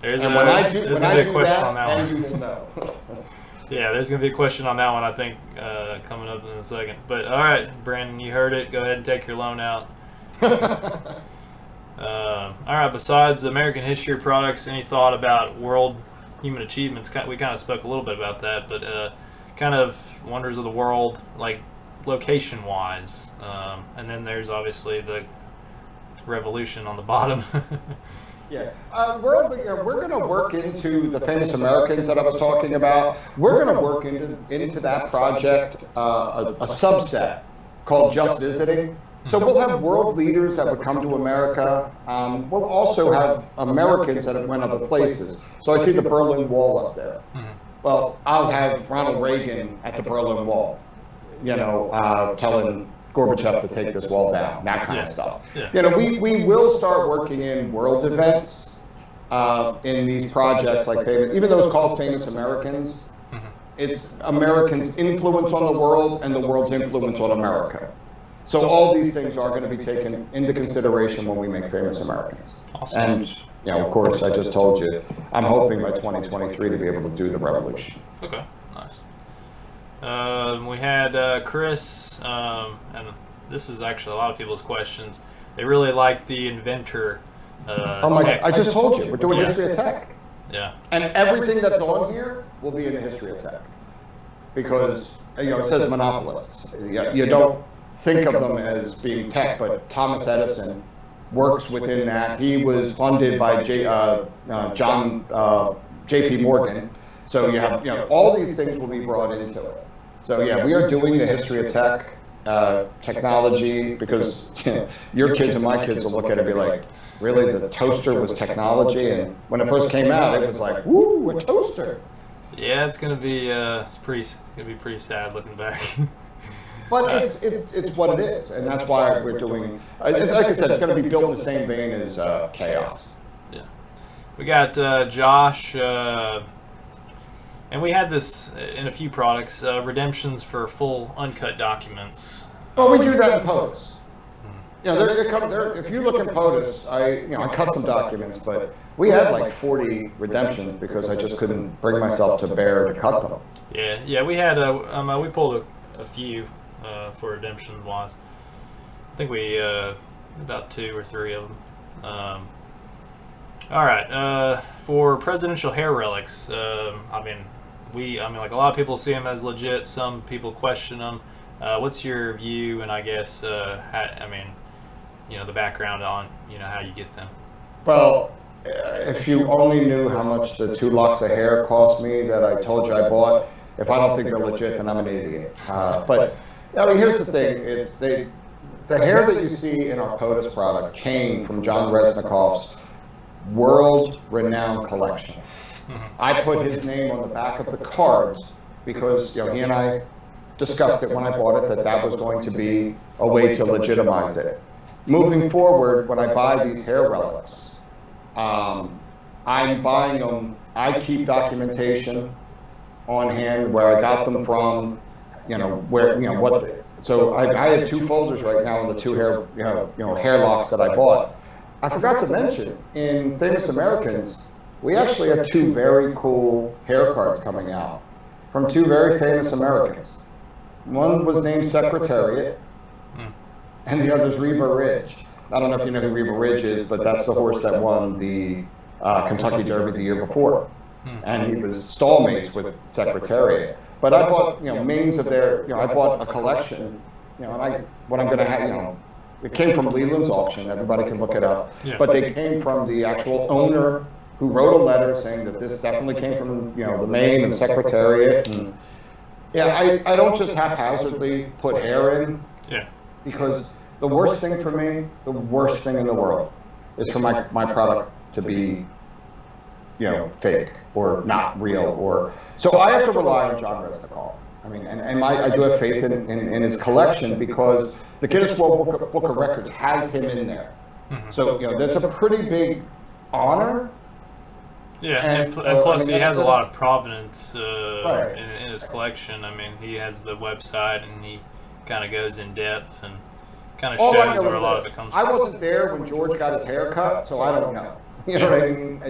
There's And a, when I there's do gonna be a question on that, that then one. you will know. Yeah, there's gonna be a question on that one. I think coming up in a second. But all right, Brandon, you heard it. Go ahead and take your loan out. All right. Besides American history products, any thought about world human achievements? We kind of spoke a little bit about that, but kind of wonders of the world, like location-wise. And then there's obviously the revolution on the bottom. Yeah, we're going to work into the famous Americans that I was talking about. We're going to work into that project a subset called Just Visiting. So we'll have world leaders that would come to America. We'll also have Americans that have went other places. So I see the Berlin Wall up there. Mhm. Well, I'll have Ronald Reagan at the Berlin Wall, telling Gorbachev to take this wall down, that kind of stuff. Yeah. You know, we will start working in world events in these projects, like even though it's called Famous Americans, Mhm. it's Americans' influence on the world and the world's influence on America. So all these things are going to be taken into consideration when we make Famous Americans. Awesome. And, of course, I just told you, I'm hoping by 2023 to be able to do the Revolution. Okay, nice. We had Chris, and this is actually a lot of people's questions. They really like the inventor. Oh my! tech. I just told you, we're doing Yeah. History of Tech. Yeah. And everything that's on here will be in the History of Tech. Because, it says monopolists. You don't think of them as being tech, but Thomas Edison works within that. He was funded by J.P. Morgan. So you have, all these things will be brought into it. So yeah, we are doing the History of Tech, technology, because your kids and my kids will look at it and be like, really, the toaster was technology? And when it first came out, it was like, woo, a toaster. Yeah, it's gonna be pretty sad looking back. But it's what it is, and that's why we're doing. Like I said, it's going to be built in the same vein as Chaos. Yeah. We got Josh, and we had this in a few products, redemptions for full uncut documents. Well, we do that in POTUS. If you look in POTUS, I cut some documents, but we had like 40 redemptions because I just couldn't bring myself to bear to cut them. Yeah, we had we pulled a few for redemption wise. I think we about 2 or 3 of them. All right, for presidential hair relics, like a lot of people see them as legit. Some people question them. What's your view? And I guess the background on how you get them. Well, if you only knew how much the 2 locks of hair cost me that I told you I bought, If I don't think they're legit, then I'm an idiot. But I mean, here's the thing: the hair that you see in our POTUS product came from John Resnikoff's world-renowned collection. I put his name on the back of the cards because he and I discussed it when I bought it that was going to be a way to legitimize it. Moving forward, when I buy these hair relics, I'm buying them. I keep documentation on hand where I got them from, so I have 2 folders right now on the 2 hair, hair locks that I bought. I forgot to mention, in Famous Americans, we actually have 2 very cool hair cards coming out from 2 very famous Americans. One was named Secretariat, and the other's Reba Ridge. I don't know if you know who Reba Ridge is, but that's the horse that won the Kentucky Derby the year before. And he was stallmates with Secretariat. But I bought, mains of their, I bought a collection, and what I'm going to have, it came from Leland's auction. Everybody can look it up. Yeah. But they came from the actual owner who wrote a letter saying that this definitely came from, the main and Secretariat. And I don't just haphazardly put hair in. Yeah. Because the worst thing for me, the worst thing in the world, is for my product to be, fake or not real. So I have to rely on John Resnikoff. I mean, and I do have faith in his collection because the Guinness World Book of Records has him in there. So that's a pretty big honor. Yeah, and so, plus he has a lot of provenance Right. in his collection. I mean, he has the website and he kind of goes in depth and kind of All I shows know where a is lot of this. it comes I from. wasn't there when George got his hair cut, so I don't know. You know what I mean?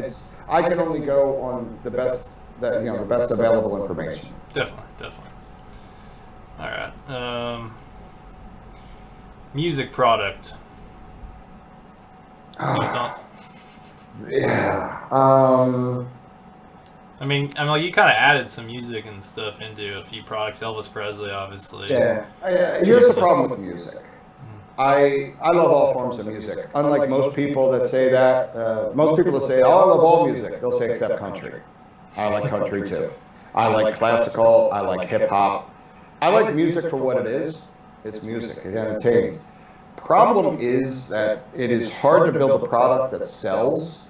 I can only go on the best the best available information. Definitely. All right. Music product. Any thoughts? Yeah. I mean, you kind of added some music and stuff into a few products. Elvis Presley, obviously. Yeah. Here's the problem with music. I love all forms of music. Unlike most people that say that, most people that say, "Oh, I love all music," they'll say except country. I like country too. I like classical. I like hip hop. I like music for what it is. It's music. It entertains. Problem is that it is hard to build a product that sells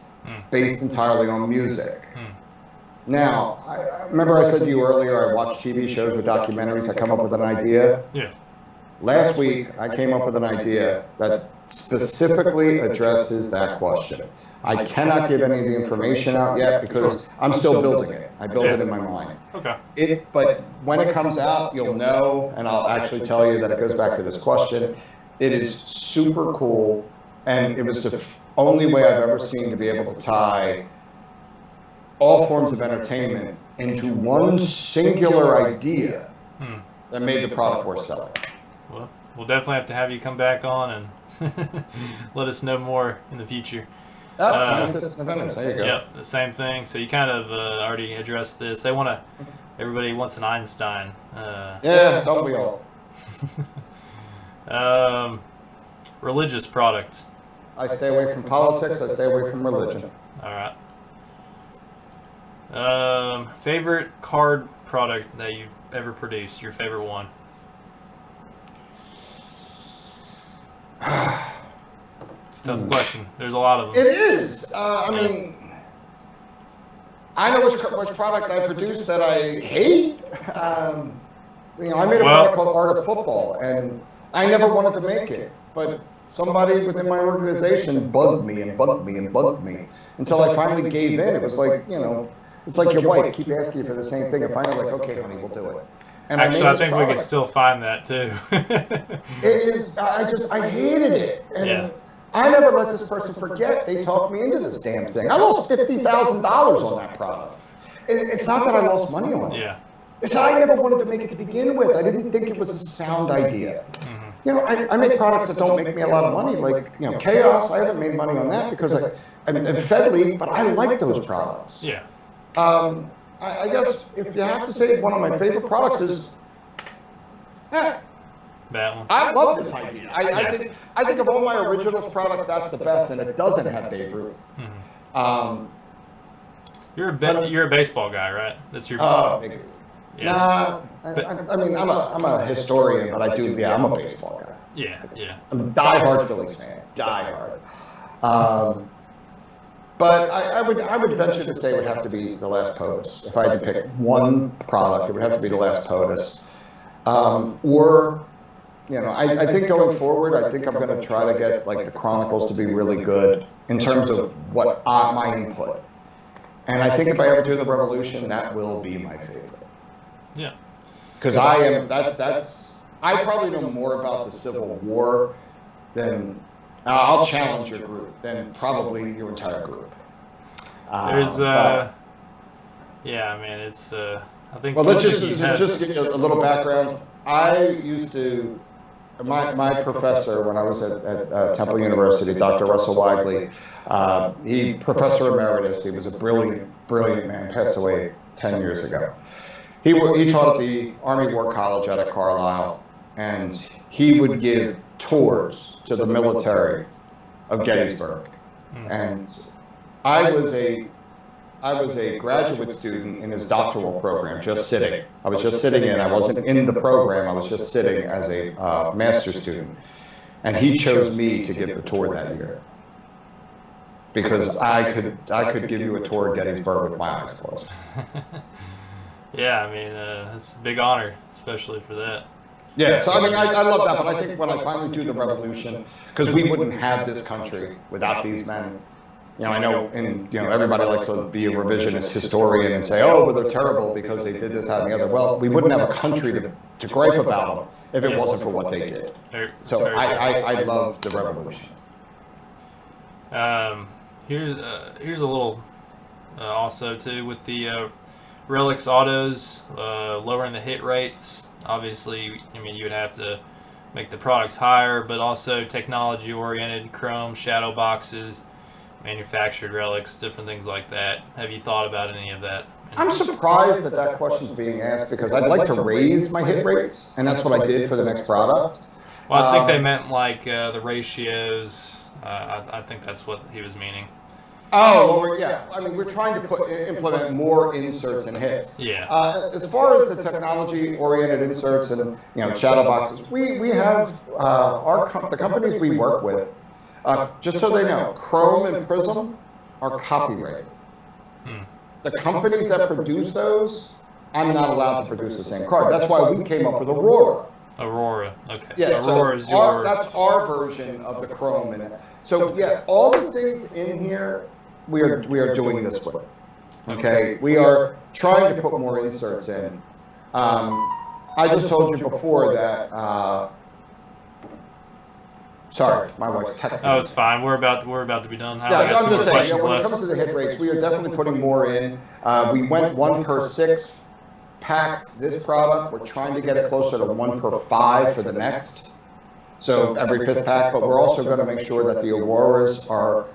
based entirely on music. Now, I remember I said to you earlier, I watch TV shows or documentaries. I come up with an idea. Yes. Last week, I came up with an idea that specifically addresses that question. I cannot give any of the information out yet because I'm still building it. I built it in my mind. Okay. But when it comes out, you'll know, and I'll actually tell you that it goes back to this question. It is super cool, and it was the only way I've ever seen to be able to tie all forms of entertainment into one singular idea that made the product worth selling. Well, we'll definitely have to have you come back on and let us know more in the future. Scientists and inventors, there you go. Yep, the same thing. So you kind of already addressed this. Everybody wants an Einstein. Yeah, don't we all? Religious product. I stay away from politics, I stay away from religion. All right. Favorite card product that you've ever produced? Your favorite one? It's a tough question. There's a lot of them. It is. I mean, I know which product I produced that I hate. I made a product called Art of Football, and I never wanted to make it, but somebody within my organization bugged me until I finally gave in. It was like, it's like your wife keep asking you for the same thing, and finally like, okay, honey, we'll do it. And actually, I think we could still find that too. It is. I hated it. And I never let this person forget they talked me into this damn thing. I lost $50,000 on that product. It's not that I lost money on it. Yeah. It's that I never wanted to make it to begin with. I didn't think it was a sound idea. I make products that don't make me a lot of money, like Chaos. I haven't made money on that because I'm Fed League, but I like those products. Yeah. I guess if you have to say one of my favorite products is that one. I love this idea. I think of all my originals products, that's the best, and it doesn't have Babe Ruth. You're a baseball guy, right? That's your. Yeah. Nah, I mean, I'm a historian, but I'm a baseball guy. Yeah. I'm a diehard Phillies fan, diehard. But I would venture to say it would have to be the last POTUS. If I had to pick one product, it would have to be the last POTUS. Or, I think going forward, I think I'm going to try to get like the Chronicles to be really good in terms of what my input. And I think if I ever do the Revolution, that will be my favorite. Yeah. Because I probably know more about the Civil War than I'll challenge your group than probably your entire group. There's yeah, I mean it's I think. Well, let's just give you a little background. I used to my professor when I was at Temple University, Dr. Russell Wigley. He professor emeritus. He was a brilliant man. Passed away 10 years ago. He taught at the Army War College out at Carlisle, and he would give tours to the military of Gettysburg. And I was a graduate student in his doctoral program, just sitting. I was just sitting in. I wasn't in the program. I was just sitting as a master's student, and he chose me to give the tour that year because I could give you a tour of Gettysburg with my eyes closed. Yeah, I mean, it's a big honor, especially for that. Yeah, so I mean, I love that, but I think when I finally do the Revolution, because we wouldn't have this country without these men. I know, and everybody likes to be a revisionist historian and say, oh, but they're terrible because they did this, that, and the other. Well, we wouldn't have a country to gripe about them if it wasn't for what they did. So I love the Revolution. Here's a little also too with the Relics autos lowering the hit rates. Obviously, I mean you would have to make the products higher, but also technology oriented chrome shadow boxes, manufactured relics, different things like that. Have you thought about any of that? I'm surprised that question's being asked because I'd like to raise my hit rates, and that's what I did for the next product. Well, I think they meant like the ratios. I think that's what he was meaning. Oh, well, yeah. I mean, we're trying to implement more inserts and hits. Yeah. As far as the technology-oriented inserts and shadow boxes, we have the companies we work with. Just so they know, Chrome and Prism are copyrighted. The companies that produce those, I'm not allowed to produce the same card. That's why we came up with Aurora. Aurora, okay. Yeah, so Aurora's your... that's our version of the Chrome in it. So yeah, all the things in here, we are doing this with. Okay, we are trying to put more inserts in. I just told you before that. Sorry, my wife's texting. Oh, it's fine. We're about to be done. Yeah, I'm just saying. When it comes to the hit rates, we are definitely putting more in. We went 1 per 6 packs this product. We're trying to get it closer to 1 per 5 for the next. So every 5th pack, but we're also going to make sure that the Auroras are.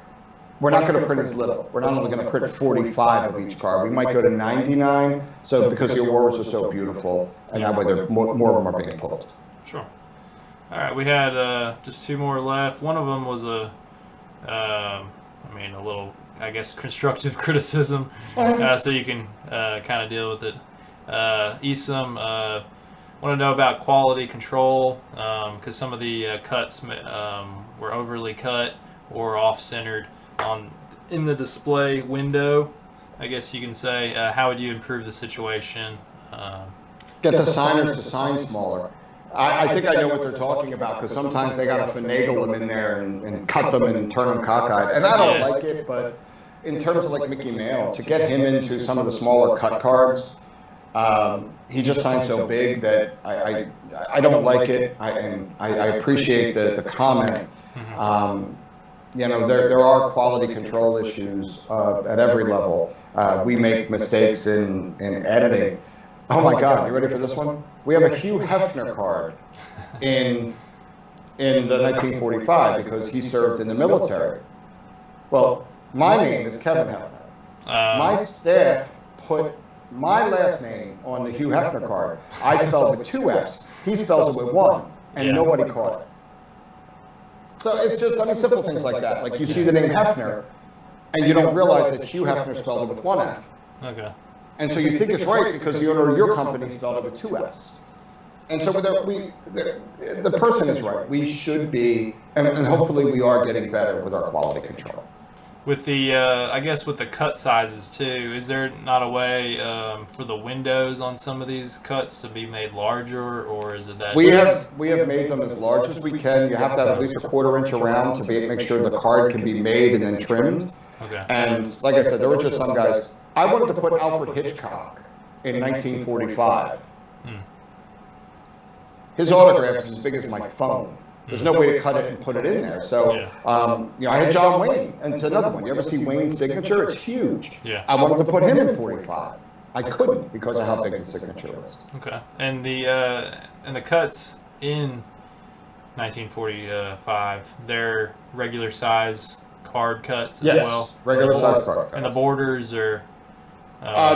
We're not going to print as little. We're not only going to print 45 of each card. We might go to 99. So because the Auroras are so beautiful, and that way more of them are being pulled. Sure. All right, we had just 2 more left. One of them was a little, I guess, constructive criticism, so you can kind of deal with it. Esom want to know about quality control because some of the cuts were overly cut or off-centered in the display window. I guess you can say. How would you improve the situation? Get the signers to sign smaller. I think I know what they're talking about because sometimes they got to finagle them in there and cut them and turn them cockeyed. And I don't like it, but in terms of like Mickey Mail, to get him into some of the smaller cut cards, he just signs so big that I don't like it. I appreciate the comment. There are quality control issues at every level. We make mistakes in editing. Oh my God, you ready for this one? We have a Hugh Hefner card in the 1945 because he served in the military. Well, my name is Kevin Hefner. My staff put my last name on the Hugh Hefner card. I spelled it with 2 F's. He spells it with 1, and nobody caught it. So it's just, simple things like that. Like you see the name Hefner, and you don't realize that Hugh Hefner spelled it with 1 F. Okay. And so you think it's right because the owner of your company spelled it with 2 F's. And so the person is right. We should be, and hopefully we are getting better with our quality control. With the, I guess with the cut sizes too, is there not a way for the windows on some of these cuts to be made larger, or is it that? We have made them as large as we can. You have to have at least a 1/4 inch around to make sure the card can be made and then trimmed. Okay. And like I said, there were just some guys. I wanted to put Alfred Hitchcock in 1945. His autograph is as big as my phone. There's no way to cut it and put it in there. So, I had John Wayne, and it's another one. You ever see Wayne's signature? It's huge. Yeah. I wanted to put him in 45. I couldn't because of how big the signature is. Okay. And the cuts in 1945, they're regular size card cuts as well. Regular size card cuts. And the borders are.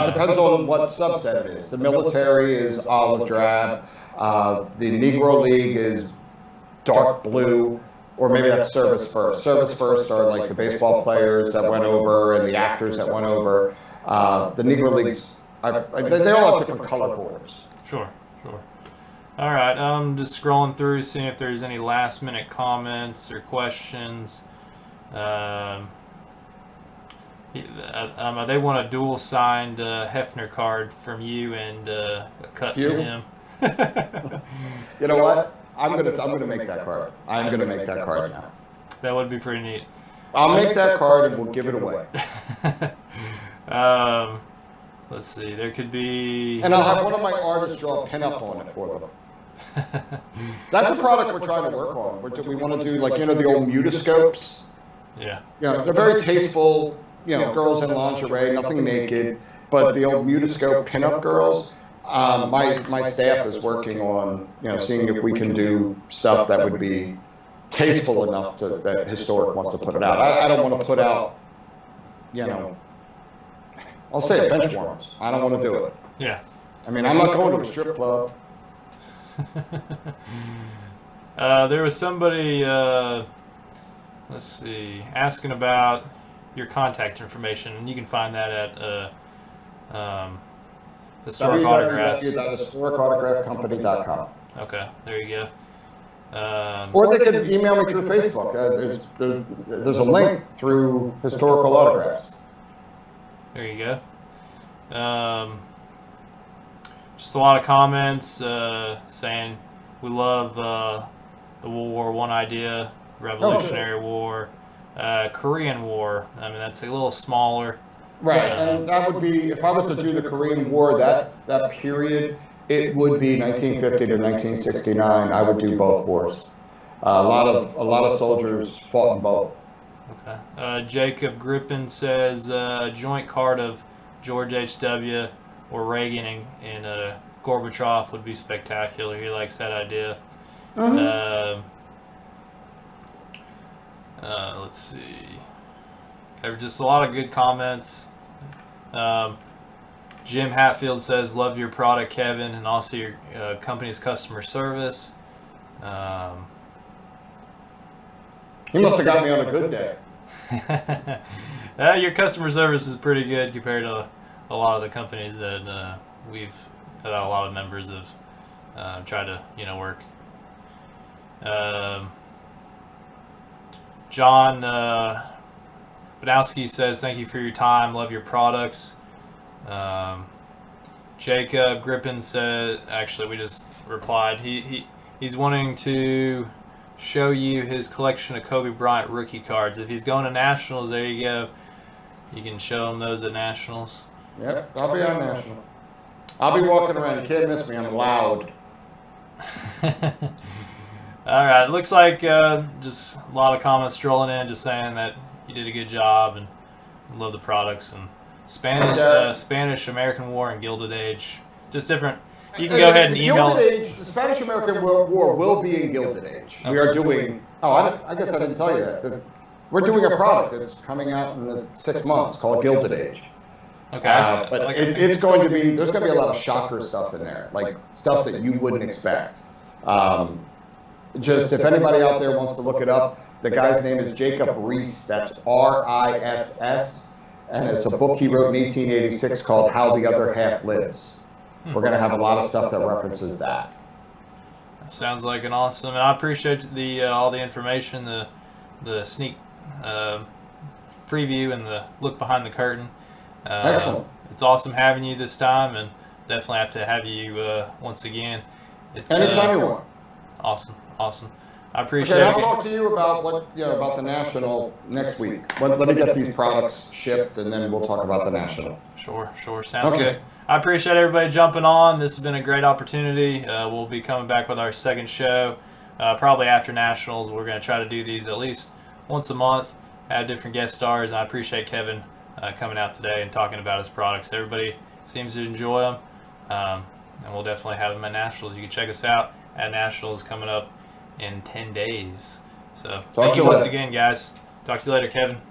Depends on what subset it is. The military is olive drab. The Negro League is dark blue, or maybe that's Service First. Service First are like the baseball players that went over and the actors that went over. The Negro Leagues, they all have different color borders. Sure. All right, I'm just scrolling through, seeing if there's any last-minute comments or questions. They want a dual-signed Hefner card from you and a cut from him. You know what? I'm gonna make that card. I'm gonna make that card now. That would be pretty neat. I'll make that card and we'll give it away. Let's see. There could be. And I'll have one of my artists draw a pin-up on it for them. That's a product we're trying to work on. We want to do like the old Mutascopes. Yeah. They're very tasteful. Girls in lingerie, nothing naked, but the old Mutascope pin-up girls. My staff is working on seeing if we can do stuff that would be tasteful enough that Historic wants to put it out. I don't want to put out, I'll say it, bench warmers. I don't want to do it. Yeah. I mean, I'm not going to a strip club. There was somebody, let's see, asking about your contact information, and you can find that at Historic Autographs. www.historicautograph.com. Okay, there you go. Or they could email me through Facebook. There's a link through Historical Autographs. There you go. Just a lot of comments saying we love the World War I idea, Revolutionary War, Korean War. I mean, that's a little smaller. Right, and that would be, if I was to do the Korean War, that period, it would be 1950 to 1969. I would do both wars. A lot of soldiers fought in both. Okay. Jacob Grippin says a joint card of George H.W. or Reagan and Gorbachev would be spectacular. He likes that idea. Mm-hmm. Let's see. There were just a lot of good comments. Jim Hatfield says, love your product, Kevin, and also your company's customer service. He must have got me on a good day. Your customer service is pretty good compared to a lot of the companies that a lot of members have tried to work. John Badowski says, thank you for your time, love your products. Jacob Grippin said, actually we just replied, he's wanting to show you his collection of Kobe Bryant rookie cards. If he's going to Nationals, there you go. You can show him those at Nationals. Yep, I'll be on National. I'll be walking around. You can't miss me. I'm loud. All right. Looks like just a lot of comments strolling in, just saying that you did a good job and love the products and Spanish American War and Gilded Age. Just different. You can go ahead and email. The Spanish American War will be in Gilded Age. We are doing. I guess I didn't tell you that. We're doing a product that's coming out in 6 months called Gilded Age. Okay. But it's going to be. There's going to be a lot of shocker stuff in there, like stuff that you wouldn't expect. Just if anybody out there wants to look it up, the guy's name is Jacob Riss. That's Riss. and it's a book he wrote in 1886 called How the Other Half Lives. We're going to have a lot of stuff that references that. Sounds like an awesome, and I appreciate the all the information, the sneak preview, and the look behind the curtain. Excellent. It's awesome having you this time, and definitely have to have you once again. It's Anytime you want. awesome. I appreciate Okay, I'll it. talk to you about about the national next week. Let me get these products shipped, and then we'll talk about the national. Sure. Sounds Okay. good. I appreciate everybody jumping on. This has been a great opportunity. We'll be coming back with our second show, probably after Nationals. We're going to try to do these at least once a month, have different guest stars. And I appreciate Kevin coming out today and talking about his products. Everybody seems to enjoy them, and we'll definitely have them at Nationals. You can check us out at Nationals coming up in 10 days. So thank to you you once later. again, guys. Talk to you later, Kevin.